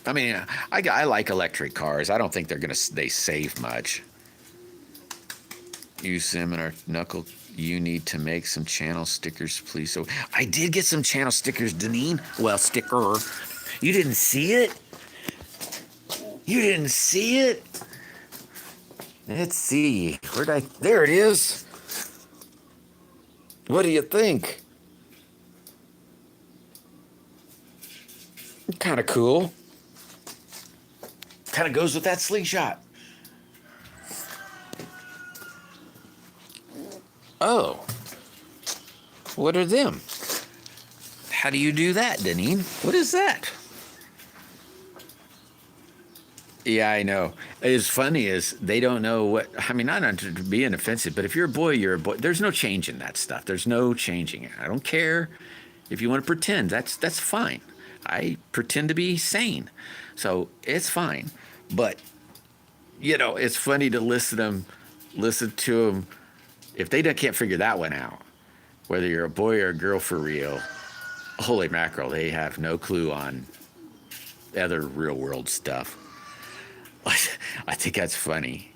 I mean, I like electric cars. I don't think they save much. Use them in our Knuckle. You need to make some channel stickers, please. So I did get some channel stickers, Deneen. Well, sticker. You didn't see it? You didn't see it? Let's see. There it is. What do you think? Kind of cool. Kind of goes with that slingshot. Oh. What are them? How do you do that, Deneen? What is that? Yeah, I know. It's funny is they don't know what, I mean, not to be offensive, but if you're a boy, you're a boy. There's no changing that stuff. There's no changing it. I don't care if you want to pretend. That's fine. I pretend to be sane. So it's fine. But, you know, it's funny to listen to them. If they can't figure that one out, whether you're a boy or a girl for real, holy mackerel, they have no clue on other real world stuff. I think that's funny.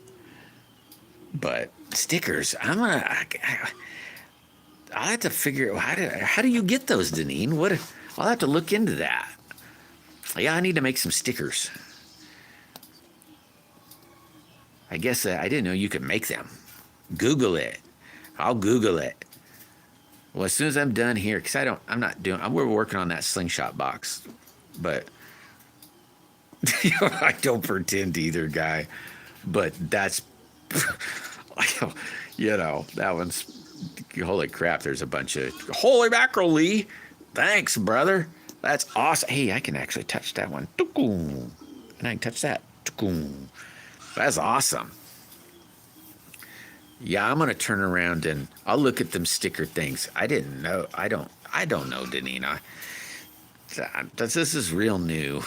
But stickers, I'll have to figure out how do you get those, Deneen? I'll have to look into that. Yeah, I need to make some stickers. I guess I didn't know you could make them. Google it. I'll Google it. Well, as soon as I'm done here, because we're working on that slingshot box, but I don't pretend either, guy. But that's, you know, that one's, holy crap, there's a bunch of, holy mackerel, Lee. Thanks, brother. That's awesome. Hey, I can actually touch that one. And I can touch that. That's awesome. Yeah, I'm going to turn around and I'll look at them sticker things. I didn't know. I don't know, Denina. This is real new.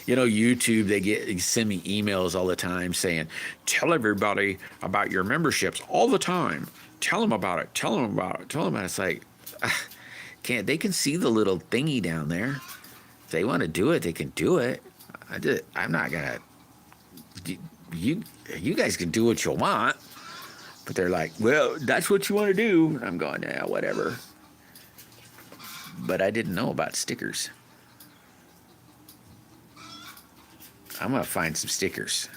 You know, YouTube, they send me emails all the time saying, tell everybody about your memberships all the time. Tell them about it. Tell them about it. Tell them about it. It's like, they can see the little thingy down there. If they want to do it, they can do it. I'm not going to. You guys can do what you want. But they're like, well, that's what you want to do. And I'm going, yeah, whatever. But I didn't know about stickers. I'm going to find some stickers.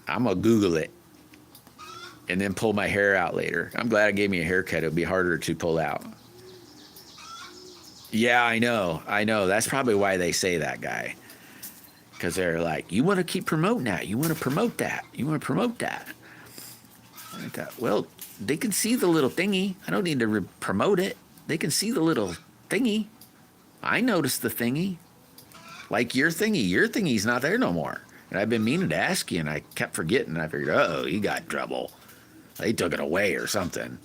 I'm going to Google it. And then pull my hair out later. I'm glad I gave me a haircut. It'll be harder to pull out. Yeah, I know. That's probably why they say that, guy. Because they're like, you want to keep promoting that. You want to promote that. You want to promote that. I thought, well, they can see the little thingy. I don't need to promote it. They can see the little thingy. I noticed the thingy. Like your thingy. Your thingy's not there no more. And I've been meaning to ask you, and I kept forgetting. I figured, uh-oh, you got in trouble. They took it away or something.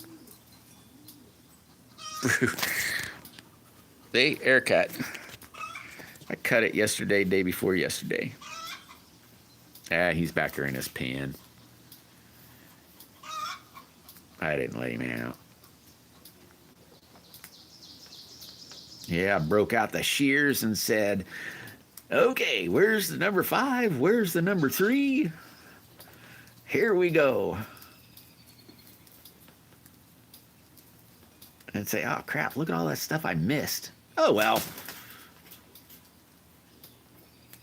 They air cut. I cut it yesterday, day before yesterday. Ah, he's back there in his pen. I didn't let him out. Yeah, I broke out the shears and said, okay, where's the number 5? Where's the number 3? Here we go. And say, oh crap, look at all that stuff I missed. Oh well.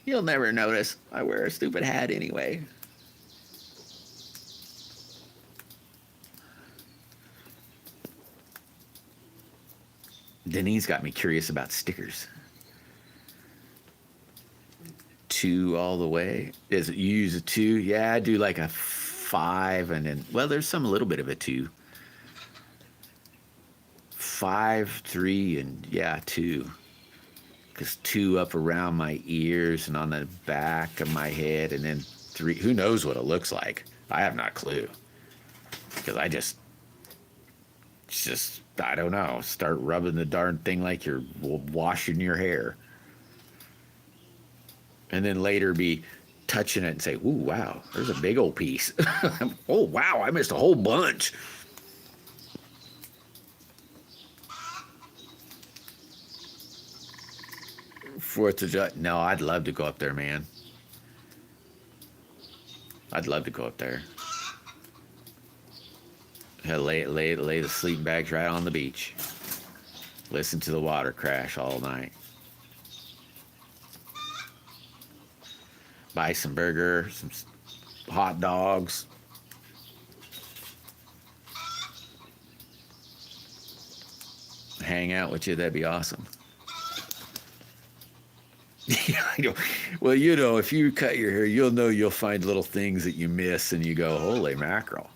You'll never notice. I wear a stupid hat anyway. Denise got me curious about stickers. 2 all the way. Is it, you use a 2? Yeah, I do like a 5 and then, well, there's some a little bit of a 2. 5, 3, and yeah, 2. Because 2 up around my ears and on the back of my head, and then 3. Who knows what it looks like? I have not a clue. Because I just, I don't know, start rubbing the darn thing like you're washing your hair. And then later be touching it and say, ooh, wow, there's a big old piece. Oh, wow, I missed a whole bunch. Fourth of July. No, I'd love to go up there, man. I'd love to go up there. Lay the sleeping bags right on the beach. Listen to the water crash all night. Buy some burger, some hot dogs. Hang out with you, that'd be awesome. Yeah, I know. Well, you know, if you cut your hair, you'll know you'll find little things that you miss, and you go, holy mackerel.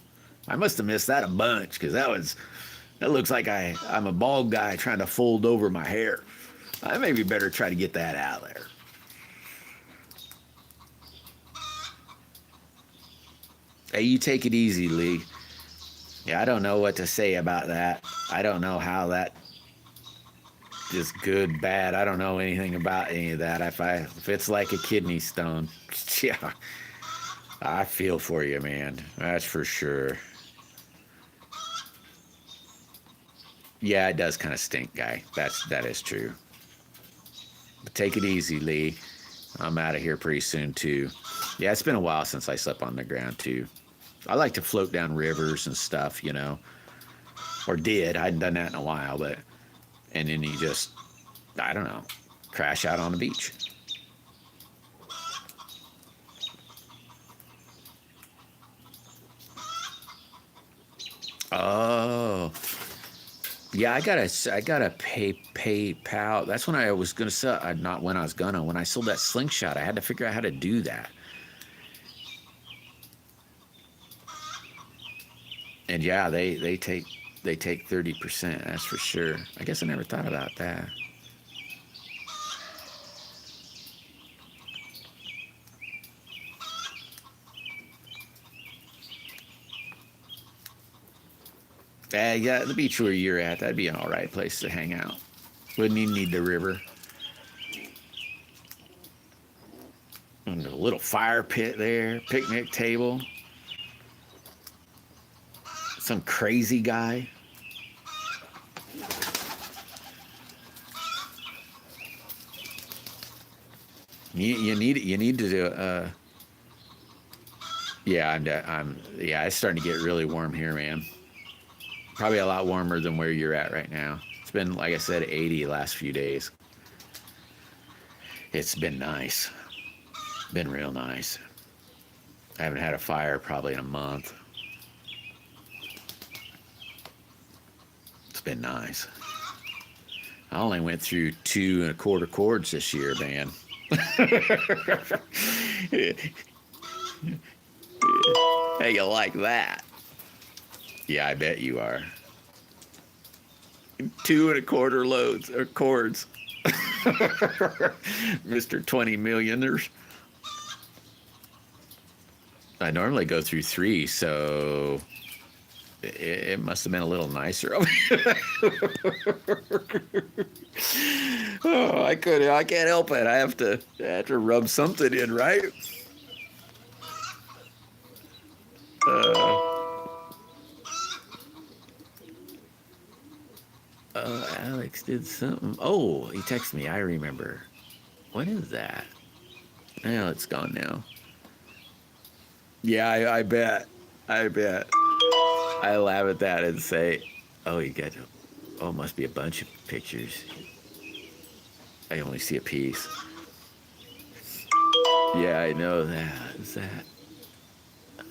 I must have missed that a bunch, because that looks like I'm a bald guy trying to fold over my hair. I maybe better try to get that out there. Hey, you take it easy, Lee. Yeah, I don't know what to say about that. I don't know how that is good, bad. I don't know anything about any of that. If it's like a kidney stone, yeah, I feel for you, man. That's for sure. Yeah, it does kind of stink, guy. That is true. But take it easy, Lee. I'm out of here pretty soon, too. Yeah, it's been a while since I slept on the ground, too. I like to float down rivers and stuff, you know. Or did. I hadn't done that in a while, but... And then you just, I don't know, crash out on the beach. Oh... Yeah, I gotta pay PayPal. That's when I was gonna sell. Not when I was gonna. When I sold that slingshot, I had to figure out how to do that. And yeah, they take 30%. That's for sure. I guess I never thought about that. Yeah, the beach where you're at, that'd be an all right place to hang out. Wouldn't even need the river. And a little fire pit there, picnic table. Some crazy guy. You need to do. Yeah, yeah, it's starting to get really warm here, man. Probably a lot warmer than where you're at right now. It's been, like I said, 80 the last few days. It's been nice. Been real nice. I haven't had a fire probably in a month. It's been nice. I only went through 2 1/4 cords this year, man. How you like that? Yeah, I bet you are. 2 1/4 loads or cords. Mr. 20 millioners. I normally go through 3, so it must have been a little nicer. Oh, I can't help it. I have to rub something in, right? Alex did something. Oh, he texted me. I remember. What is that? Oh, it's gone now. Yeah, I bet. I bet. I laugh at that and say, oh, you got, oh, must be a bunch of pictures. I only see a piece. Yeah, I know that. Is that?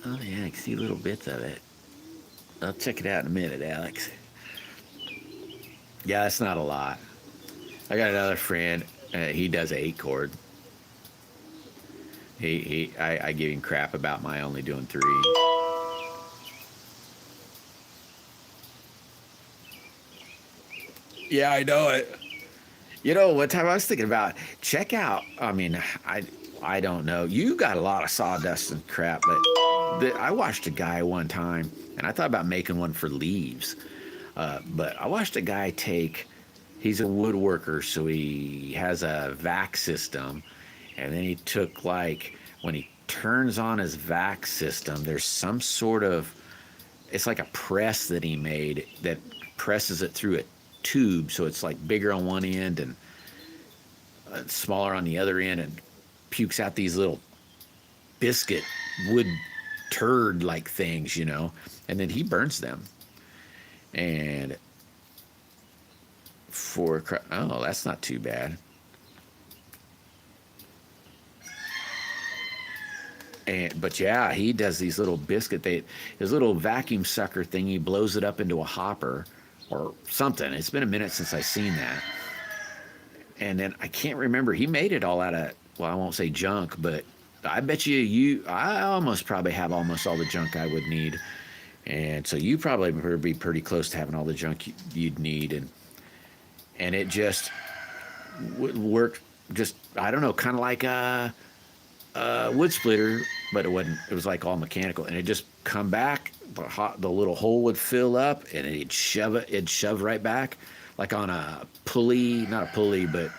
Oh, yeah, I can see little bits of it. I'll check it out in a minute, Alex. Yeah, that's not a lot. I got another friend. He does 8 chord. I give him crap about my only doing 3. Yeah, I know it. You know, what time I was thinking about, check out, I mean, I don't know. You got a lot of sawdust and crap, but I watched a guy one time, and I thought about making one for leaves. But I watched a guy take, he's a woodworker, so he has a vac system, and then he took, like, when he turns on his vac system, there's some sort of, it's like a press that he made that presses it through a tube, so it's like bigger on one end and smaller on the other end, and pukes out these little biscuit wood turd like things, you know, and then he burns them. And oh, that's not too bad. But yeah, he does these little his little vacuum sucker thing, he blows it up into a hopper or something. It's been a minute since I've seen that. And then I can't remember, he made it all out of, well, I won't say junk, but I bet I almost probably have almost all the junk I would need. And so you probably would be pretty close to having all the junk you'd need. And it just worked, just, I don't know, kind of like a wood splitter, but it wasn't. It was like all mechanical, and it just come back. The little hole would fill up, and it'd shove right back, like on a pulley, not a pulley, but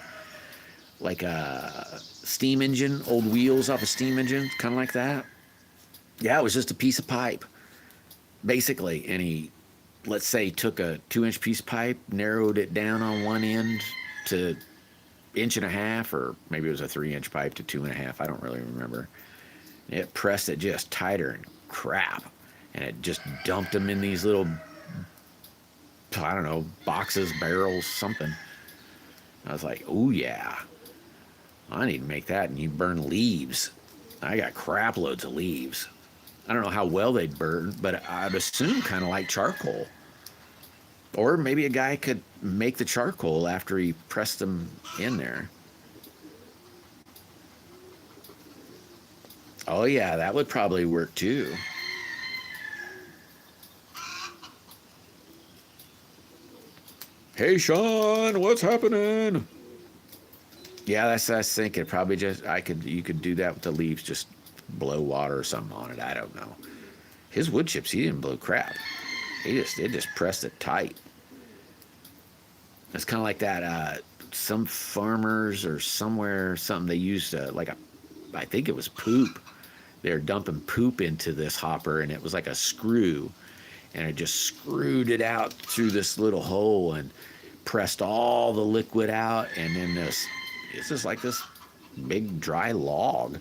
like a steam engine, old wheels off a steam engine, kind of like that. Yeah, it was just a piece of pipe, basically. And he, let's say, took a 2-inch piece of pipe, narrowed it down on one end to 1.5 inches, or maybe it was a 3-inch pipe to 2.5. I don't really remember. It pressed it just tighter and crap, and it just dumped them in these little, I don't know, boxes, barrels, something. I was like, oh yeah, I need to make that. And you burn leaves. I got crap loads of leaves. I don't know how well they'd burn, but I'd assume kind of like charcoal. Or maybe a guy could make the charcoal after he pressed them in there. Oh yeah, that would probably work too. Hey Sean, what's happening? Yeah, that's what I was thinking. Probably just you could do that with the leaves, just blow water or something on it. I don't know. His wood chips, he didn't blow crap. It just pressed it tight. It's kind of like that. Some farmers or somewhere, something they used I think it was poop. They're dumping poop into this hopper, and it was like a screw, and it just screwed it out through this little hole and pressed all the liquid out, and then it's just like this big dry log.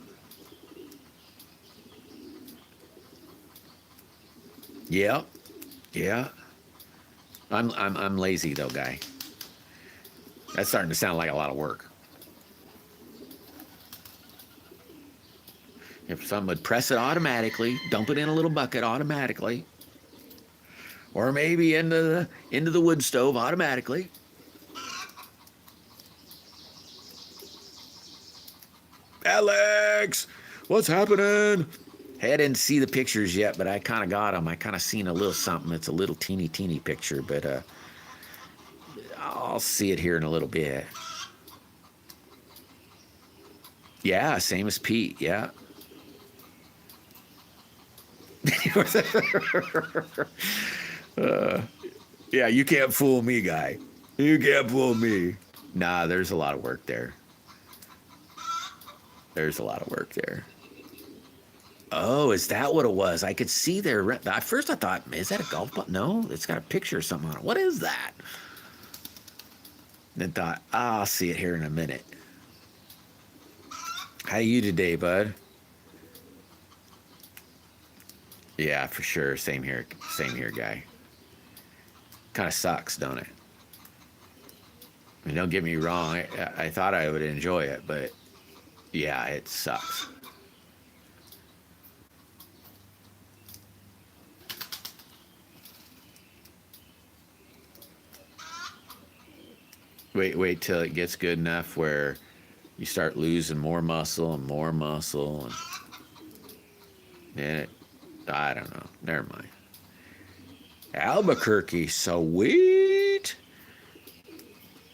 Yeah, yeah. I'm lazy though, guy. That's starting to sound like a lot of work. If someone would press it automatically, dump it in a little bucket automatically, or maybe into the wood stove automatically. Alex, what's happening? Hey, I didn't see the pictures yet, but I kind of got them. I kind of seen a little something. It's a little teeny picture, but I'll see it here in a little bit. Yeah, same as Pete. Yeah. Yeah, you can't fool me, guy. You can't fool me. Nah, there's a lot of work there. There's a lot of work there. Oh, is that what it was? I could see there. At first, I thought, is that a golf ball? No, it's got a picture or something on it. What is that? Then thought, I'll see it here in a minute. How you today, bud? Yeah, for sure. Same here. Same here, guy. Kind of sucks, don't it? I mean, don't get me wrong. I thought I would enjoy it, but yeah, it sucks. Wait till it gets good enough where you start losing more muscle and more muscle, and then I don't know. Never mind. Albuquerque, sweet.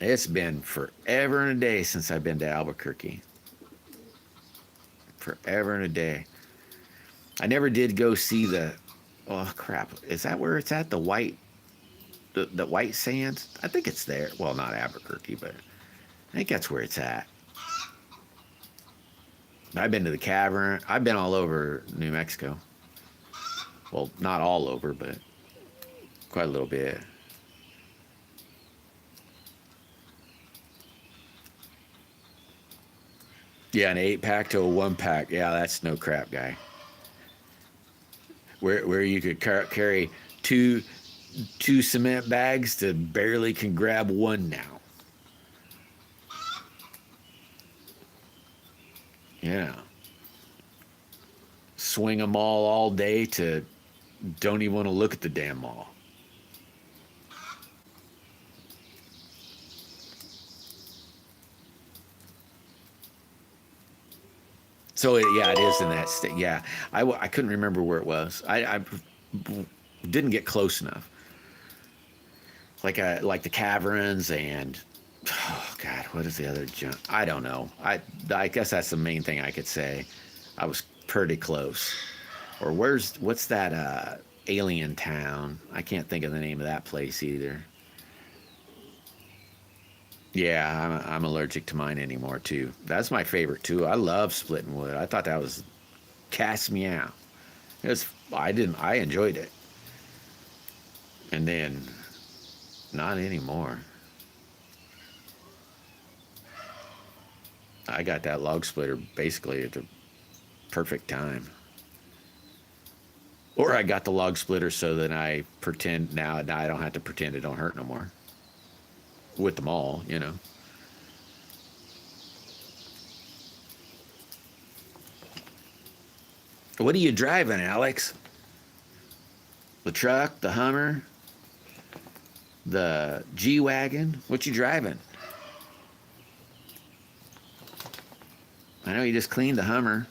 It's been forever and a day since I've been to Albuquerque. Forever and a day. I never did go see the. Oh crap! Is that where it's at? The White Sands? I think it's there. Well, not Albuquerque, but I think that's where it's at. I've been to the cavern. I've been all over New Mexico. Well, not all over, but quite a little bit. Yeah, an 8-pack to a 1-pack. Yeah, that's no crap, guy. Where you could carry two cement bags to barely can grab one now. Yeah. Swing them all day to don't even want to look at the damn mall. So yeah, it is in that state. Yeah, I couldn't remember where it was. I didn't get close enough. Like the caverns and oh god, what is the other junk? I don't know. I guess that's the main thing I could say. I was pretty close. Or what's that alien town? I can't think of the name of that place either. Yeah, I'm allergic to mine anymore too. That's my favorite too. I love splitting wood. I thought that was cast me out. I enjoyed it. And then not anymore. I got that log splitter basically at the perfect time. Or I got the log splitter so that I pretend now I don't have to pretend it don't hurt no more. With them all, you know. What are you driving, Alex? The truck, the Hummer, the G-Wagon? What you driving? I know you just cleaned the Hummer.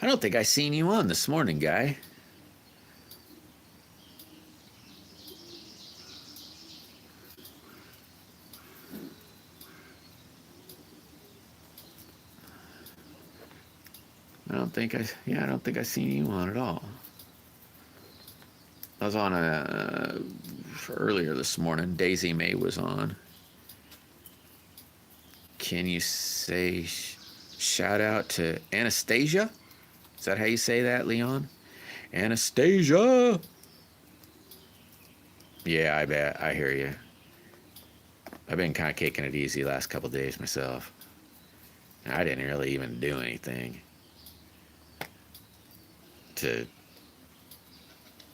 I don't think I seen you on this morning, guy. I don't think I seen you on at all. I was on earlier this morning. Daisy May was on. Can you say shout out to Anastasia? Is that how you say that, Leon? Anastasia. Yeah, I bet. I hear you. I've been kind of taking it easy last couple of days myself. I didn't really even do anything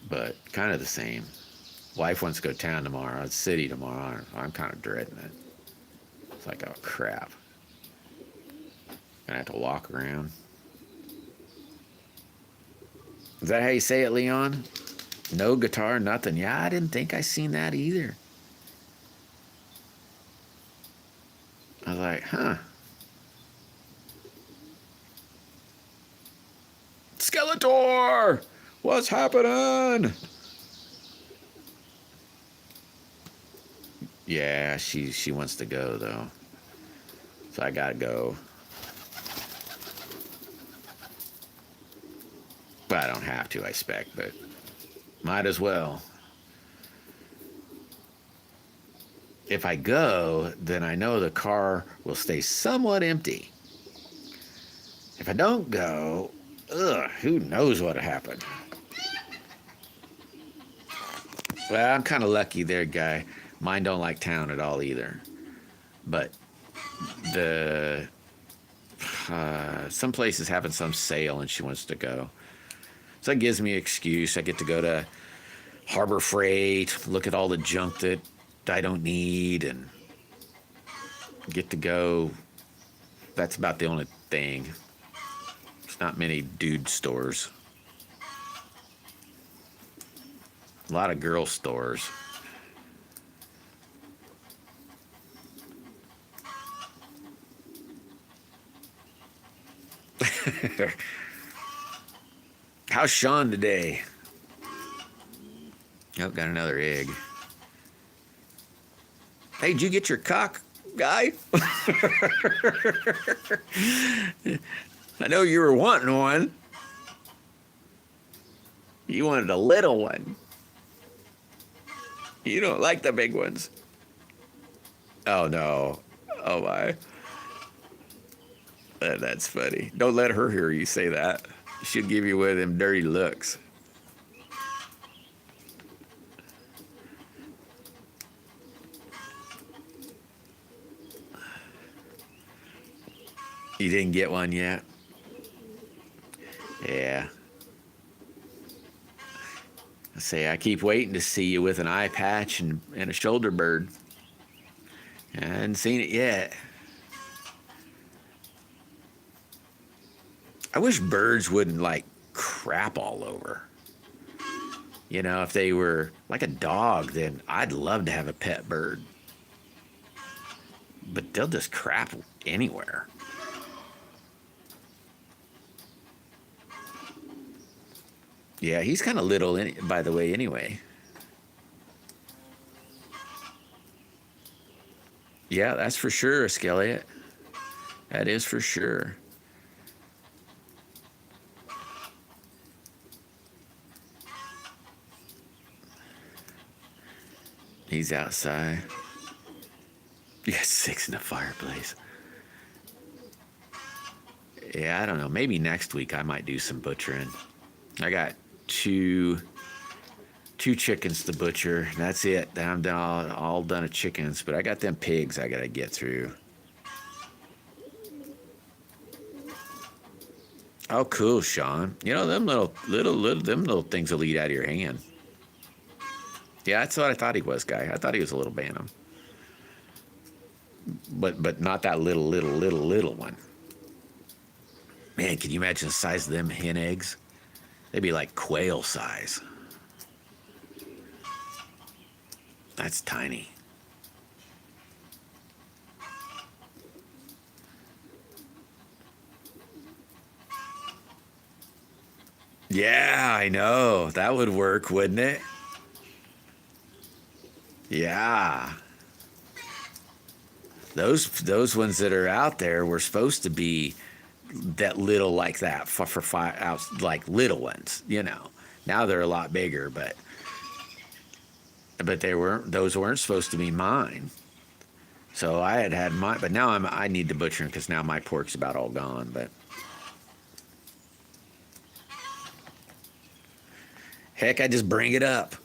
but kind of the same. Wife wants to go to town tomorrow, the city tomorrow. I'm kind of dreading it. It's like, oh crap. Gonna have to walk around. Is that how you say it, Leon? No guitar, nothing. Yeah, I didn't think I seen that either. Huh. Skeletor! What's happening? Yeah, she wants to go, though. So I gotta go. Well, I don't have to, I expect, but might as well. If I go, then I know the car will stay somewhat empty. If I don't go, who knows what'll happen. Well, I'm kind of lucky there, guy. Mine don't like town at all either. But some places having some sale and she wants to go. So that gives me an excuse. I get to go to Harbor Freight, look at all the junk that I don't need, and get to go. That's about the only thing. There's not many dude stores. A lot of girl stores. How's Sean today? Oh, got another egg. Hey, did you get your cock, guy? I know you were wanting one. You wanted a little one. You don't like the big ones. Oh, no. Oh, my. That's funny. Don't let her hear you say that. She'll give you one of them dirty looks. You didn't get one yet? Yeah. I say, I keep waiting to see you with an eye patch and a shoulder bird. I hadn't seen it yet. I wish birds wouldn't, like, crap all over. You know, if they were like a dog, then I'd love to have a pet bird. But they'll just crap anywhere. Yeah, he's kind of little, by the way, anyway. Yeah, that's for sure, Skeliot. That is for sure. He's outside. You got 6 in the fireplace. Yeah, I don't know. Maybe next week I might do some butchering. I got two chickens to butcher. That's it. I'm done, all done of chickens. But I got them pigs I gotta get through. Oh, cool, Sean. You know them little things will eat out of your hand. Yeah, that's what I thought he was, guy. I thought he was a little bantam. But not that little one. Man, can you imagine the size of them hen eggs? They'd be like quail size. That's tiny. Yeah, I know. That would work, wouldn't it? Yeah. Those ones that are out there were supposed to be that little like that for like little ones, you know. Now they're a lot bigger, but those weren't supposed to be mine. So I had mine, but now I need to butcher them because now my pork's about all gone. But heck, I just bring it up.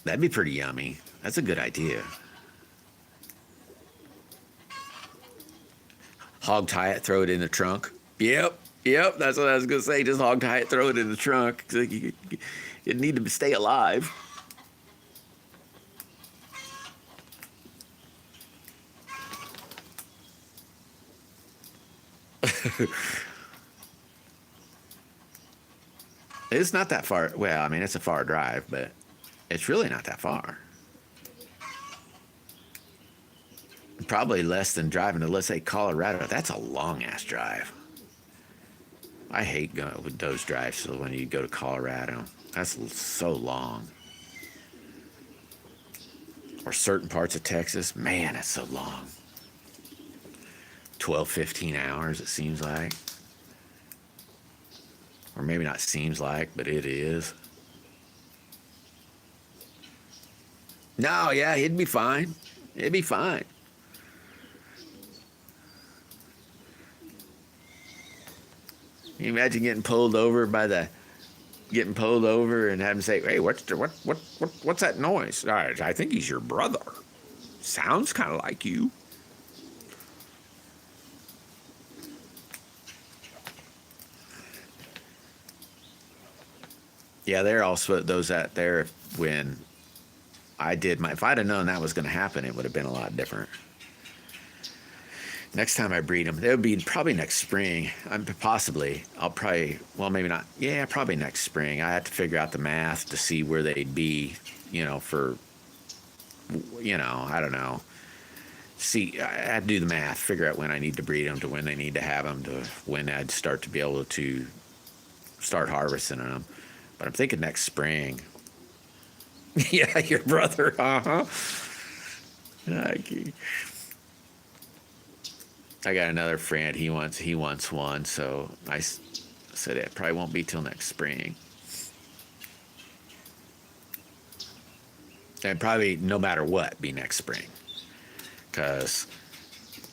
That'd be pretty yummy. That's a good idea. Hog tie it, throw it in the trunk. Yep, that's what I was going to say. Just hog tie it, throw it in the trunk. You need to stay alive. It's not that far. Well, I mean, it's a far drive, but it's really not that far. probably less than driving to, let's say, Colorado. That's a long-ass drive. I hate going with those drives. So when you go to Colorado, that's so long. Or certain parts of Texas, man, it's so long. 12, 15 hours, it seems like. Or maybe not seems like, but it is. No, yeah, it'd be fine. It'd be fine. Can you imagine getting pulled over and having to say, "Hey, what's that noise?" I think he's your brother. Sounds kind of like you. Yeah, they're also those out there when I did my. If I'd have known that was going to happen, it would have been a lot different. Next time I breed them, it would be probably next spring. I'll probably, well, maybe not. Yeah, probably next spring. I have to figure out the math to see where they'd be, for, I don't know. See, I have to do the math, figure out when I need to breed them to when they need to have them to when I'd start to be able to start harvesting them. But I'm thinking next spring. Yeah, your brother, Okay. I got another friend. He wants one, so I said it probably won't be till next spring. And probably no matter what, be next spring. Because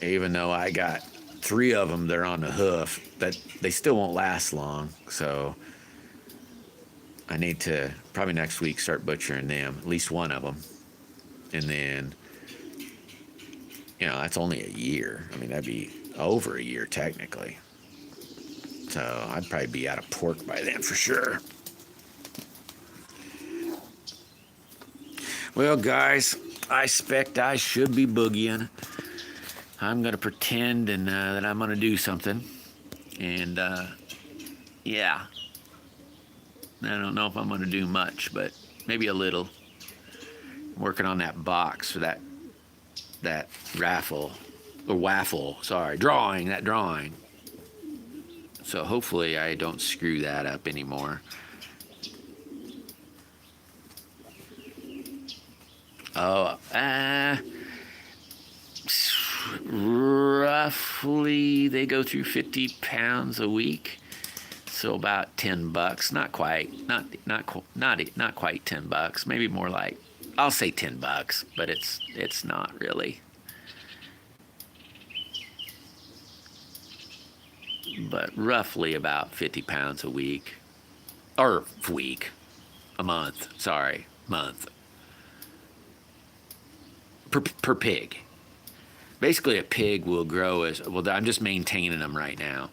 even though I got 3 of them, they're on the hoof, that they still won't last long. So I need to probably next week start butchering them, at least one of them, and then. That's only a year. I mean, that'd be over a year technically. So I'd probably be out of pork by then for sure. Well, guys, I expect I should be boogieing. I'm going to pretend that I'm going to do something. And, yeah. I don't know if I'm going to do much, but maybe a little. I'm working on that box for that drawing. So hopefully I don't screw that up anymore. Roughly they go through 50 pounds a week. So about $10. Not quite 10 bucks. Maybe more like, I'll say $10, but it's not really. But roughly about 50 pounds a week. Or a month. Sorry, month. Per pig. Basically a pig will grow I'm just maintaining them right now.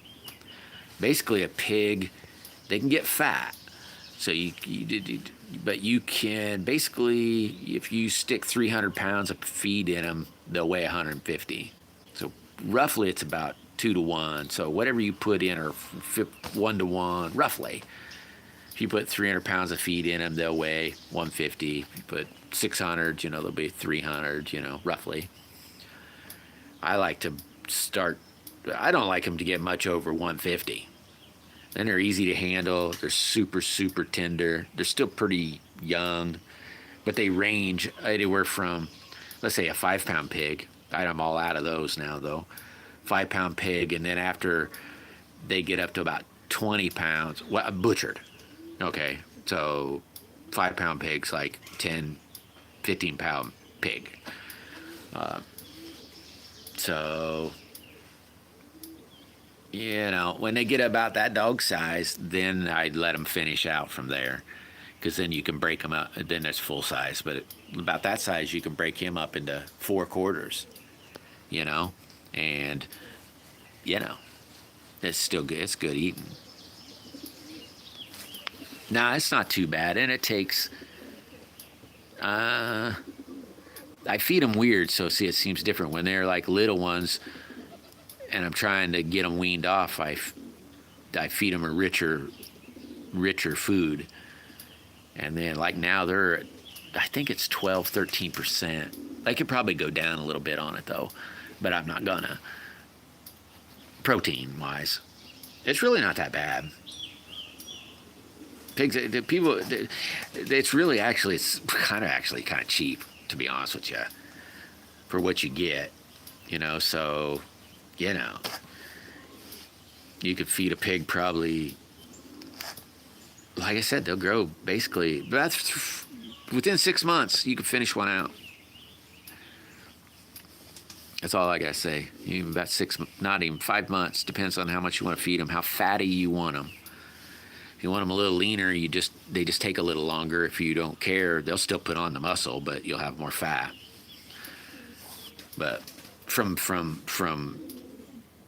Basically a pig, they can get fat. So but you can basically, if you stick 300 pounds of feed in them, they'll weigh 150. So roughly it's about 2 to 1. So whatever you put in are 1 to 1, roughly. If you put 300 pounds of feed in them, they'll weigh 150. If you put 600, they'll be 300, roughly. I don't like them to get much over 150. Then they're easy to handle. They're super, super tender. They're still pretty young, but they range anywhere from, let's say, a 5-pound pig. I'm all out of those now, though. 5-pound pig, and then after they get up to about 20 pounds, butchered. Okay, so 5-pound pig's like 10, 15-pound pig. So... when they get about that dog size, then I'd let them finish out from there, because then you can break them up. Then it's full size, but about that size, you can break him up into 4 quarters, and it's still good. It's good eating. Nah, it's not too bad, and it takes. I feed them weird, so see, it seems different when they're like little ones. And I'm trying to get them weaned off. I feed them a richer food. And then like now I think it's 12, 13%. I could probably go down a little bit on it though. but I'm not gonna. Protein wise, it's really not that bad. Pigs, the people, it's really actually, it's kind of cheap, to be honest with you, for what you get, you know. So, you know, you could feed a pig probably, like I said, they'll grow basically, that's within 6 months, you could finish one out. That's all I gotta say. Even about 6, not even 5 months, depends on how much you want to feed them, how fatty you want them. If you want them a little leaner, they just take a little longer. If you don't care, they'll still put on the muscle, but you'll have more fat. But from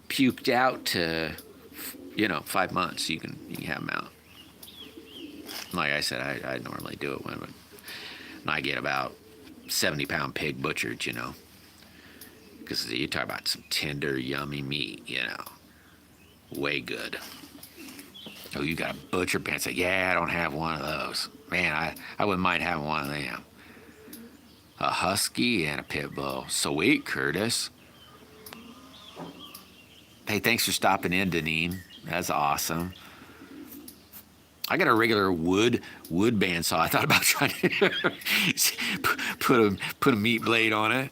puked out to, you know, 5 months, you can have them out. Like I said, I normally do it when I get about 70-pound pig butchered, you know. Because you talk about some tender, yummy meat, you know. Way good. Oh, you got a butcher pants? Yeah, I don't have one of those. Man, I wouldn't mind having one of them. A husky and a pit bull. Sweet, Curtis. Hey, thanks for stopping in, Deneen. That's awesome. I got a regular wood bandsaw. I thought about trying to put a meat blade on it.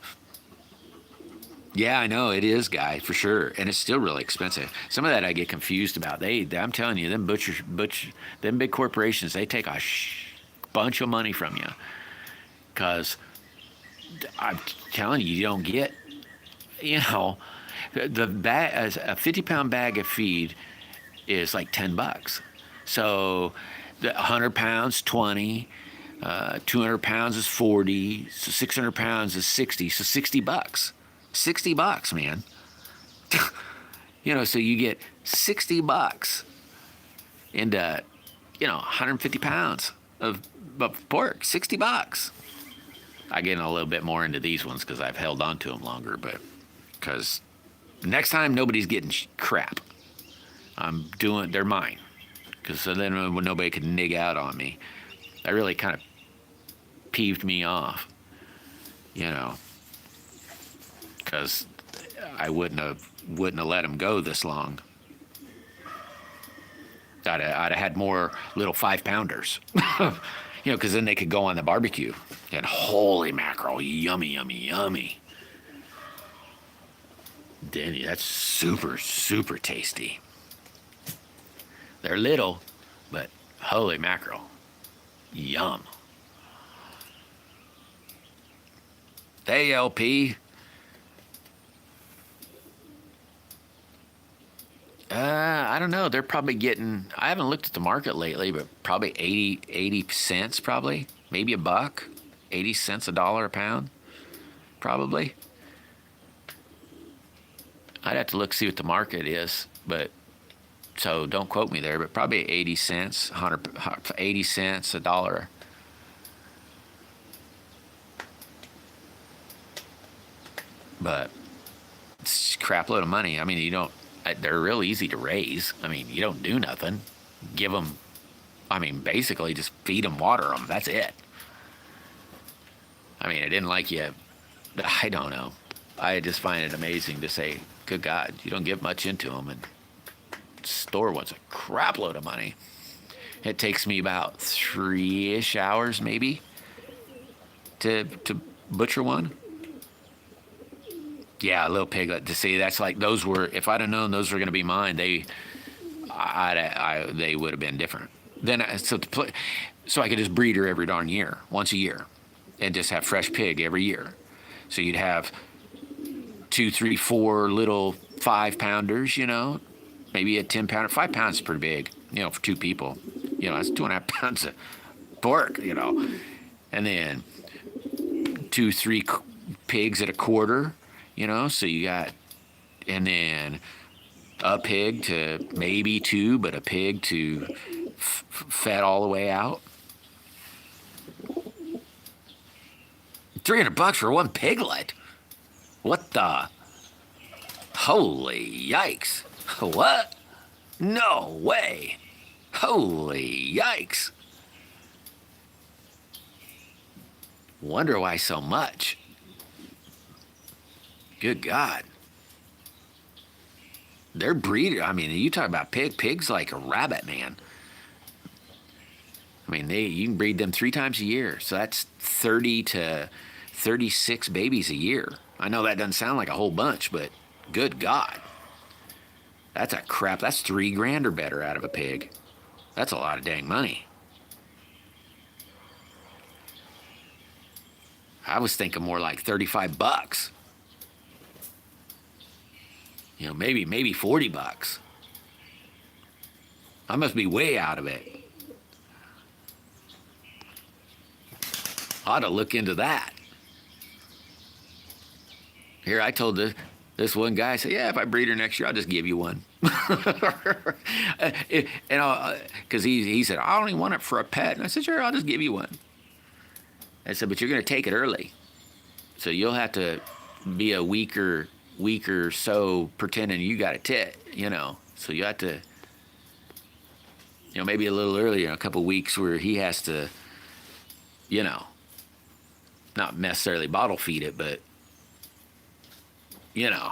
Yeah, I know it is, Guy, for sure, and it's still really expensive. Some of that I get confused about. I'm telling you, them them big corporations, they take a bunch of money from you, because I'm telling you, you don't get, you know, the bag, a 50-pound bag of feed is like $10. So, 100 pounds, 20. 200 pounds is 40. So 600 pounds is 60. So $60. $60, man. You know, so you get $60 into, you know, 150 pounds of pork. $60. I get a little bit more into these ones because I've held on to them longer, but because next time nobody's getting crap. They're mine. Because so then nobody could nig out on me. That really kind of peeved me off, you know. Because I wouldn't have let them go this long. I'd have had more little 5-pounders, you know, because then they could go on the barbecue. And holy mackerel, yummy, yummy, yummy. Denny, that's super, super tasty. They're little, but holy mackerel, yum. Hey, LP. I don't know. They're probably getting, I haven't looked at the market lately, but probably 80 cents probably. Maybe $1. 80 cents, $1 a pound. Probably. I'd have to look, see what the market is, but so don't quote me there, but probably 80 cents, 80 cents, $1. But it's a crap load of money. I mean, they're real easy to raise. I mean, you don't do nothing. Give them, I mean, basically just feed them, water them. That's it. I mean, I didn't like you. I don't know. I just find it amazing to say, good God, you don't give much into them, and store wants a crap load of money. It takes me about 3-ish hours maybe to butcher one. Yeah, a little piglet. To see, that's like, those were, if I'd have known those were going to be mine, they would have been different. Then so I could just breed her every darn year, once a year, and just have fresh pig every year. So you'd have 2, 3, 4 little 5-pounders, you know, maybe a 10-pounder. 5 pounds is pretty big, you know, for 2 people. You know, that's 2.5 pounds of pork, you know, and then 2, 3 pigs at a quarter. You know, so you got, and then a pig to maybe 2, but a pig to fed all the way out. $300 for one piglet. What the? Holy yikes. What? No way. Holy yikes. Wonder why so much. Good God. They're breeder. I mean, you talk about pig's like a rabbit, man. I mean, you can breed them 3 times a year. So that's 30 to 36 babies a year. I know that doesn't sound like a whole bunch, but good God. That's that's $3,000 or better out of a pig. That's a lot of dang money. I was thinking more like $35. You know, maybe $40. I must be way out of it. I ought to look into that. Here, I told this one guy, I said, yeah, if I breed her next year, I'll just give you one. Because he said, I only want it for a pet. And I said, sure, I'll just give you one. I said, but you're going to take it early. So you'll have to be a week or so pretending you got a tit, you know. So you have to, you know, maybe a little earlier, a couple weeks where he has to, you know, not necessarily bottle feed it, but, you know.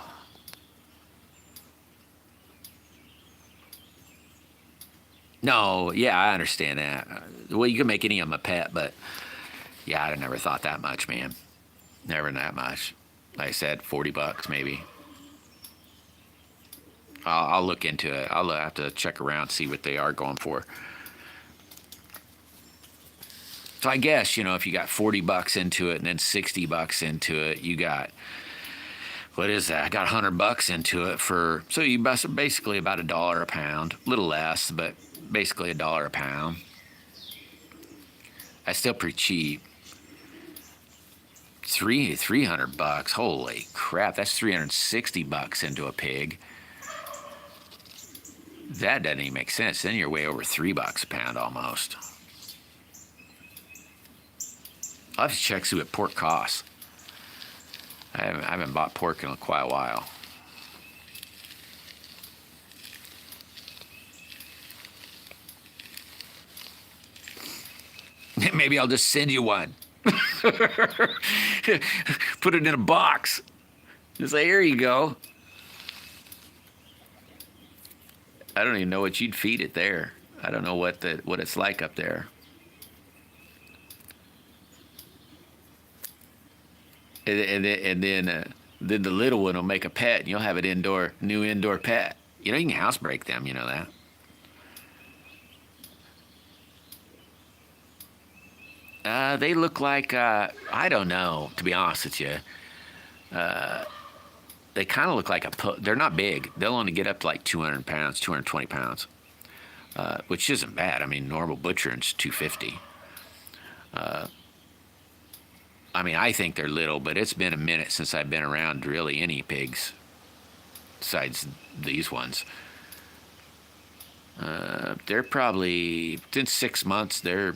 No, yeah, I understand that. Well, you can make any of them a pet, but yeah, I'd never thought that much, man. Never that much. Like I said, $40 maybe. I'll look into it. I'll have to check around, see what they are going for. So I guess, you know, if you got $40 into it and then $60 into it, you got, what is that? I got $100 into it for, so you basically about $1 a pound, a little less, but basically $1 a pound. That's still pretty cheap. $300. Holy crap! That's $360 into a pig. That doesn't even make sense. Then you're way over $3 a pound almost. I'll have to check see what pork costs. I haven't bought pork in quite a while. Maybe I'll just send you one. Put it in a box. Just say, here you go. I don't even know what you'd feed it there. I don't know what it's like up there. And then the little one will make a pet, and you'll have an new indoor pet. You know, you can housebreak them. You know that. They look like, I don't know, to be honest with you. They kind of look like they're not big. They'll only get up to like 200 pounds, 220 pounds, which isn't bad. I mean, normal butchering's 250. I mean, I think they're little, but it's been a minute since I've been around really any pigs besides these ones. They're probably, in 6 months, they're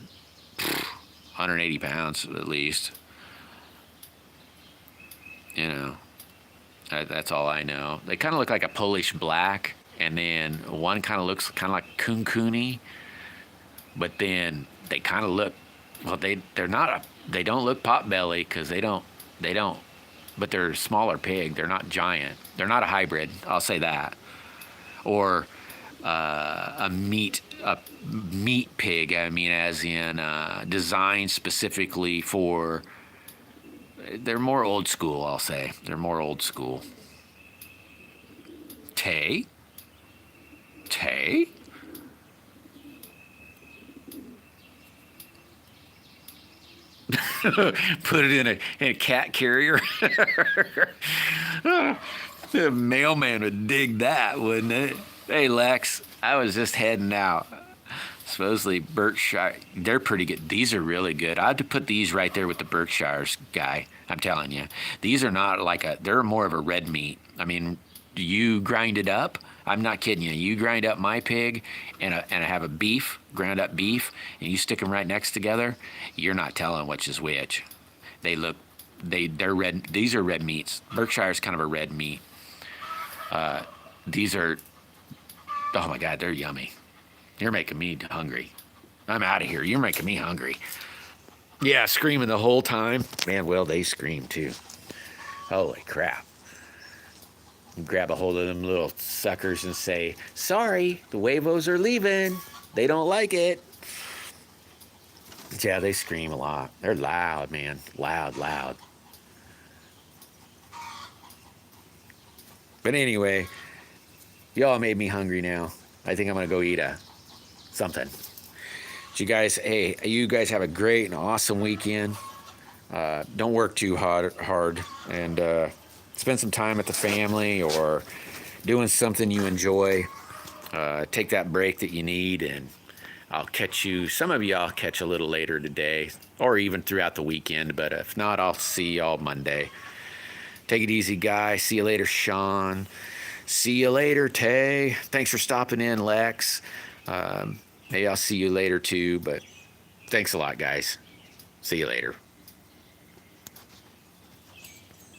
180 pounds at least. You know, that's all I know. They kind of look like a Polish black, and then one kind of looks kind of like Kunkuni, but then they kind of look, well, they don't look potbelly because they don't, but they're a smaller pig. They're not giant. They're not a hybrid. I'll say that. Or a meat pig. I mean, as in designed specifically for. They're more old school. I'll say they're more old school. Tay. Put it in a cat carrier. The mailman would dig that, wouldn't it? Hey, Lex, I was just heading out. Supposedly Berkshire, they're pretty good. These are really good. I had to put these right there with the Berkshires guy. I'm telling you, these are not they're more of a red meat. I mean, you grind it up. I'm not kidding you. You grind up my pig and I have a ground up beef, and you stick them right next together. You're not telling which is which. They're red. These are red meats. Berkshire's kind of a red meat. These are, oh my God, they're yummy. You're making me hungry. I'm out of here. You're making me hungry. Yeah, screaming the whole time. Man, well, they scream too. Holy crap. grab a hold of them little suckers and say, sorry, the Huevos are leaving. They don't like it. Yeah, they scream a lot. They're loud, man. Loud, loud. But anyway, y'all made me hungry now. I think I'm going to go eat something. You guys, hey, you guys have a great and awesome weekend. Don't work too hard, and spend some time with the family or doing something you enjoy. Take that break that you need, and I'll catch you. Some of you I'll catch a little later today, or even throughout the weekend. But if not, I'll see y'all Monday. Take it easy, guys. See you later, Sean. See you later, Tay. Thanks for stopping in, Lex. Hey, I'll see you later too. But thanks a lot, guys. See you later.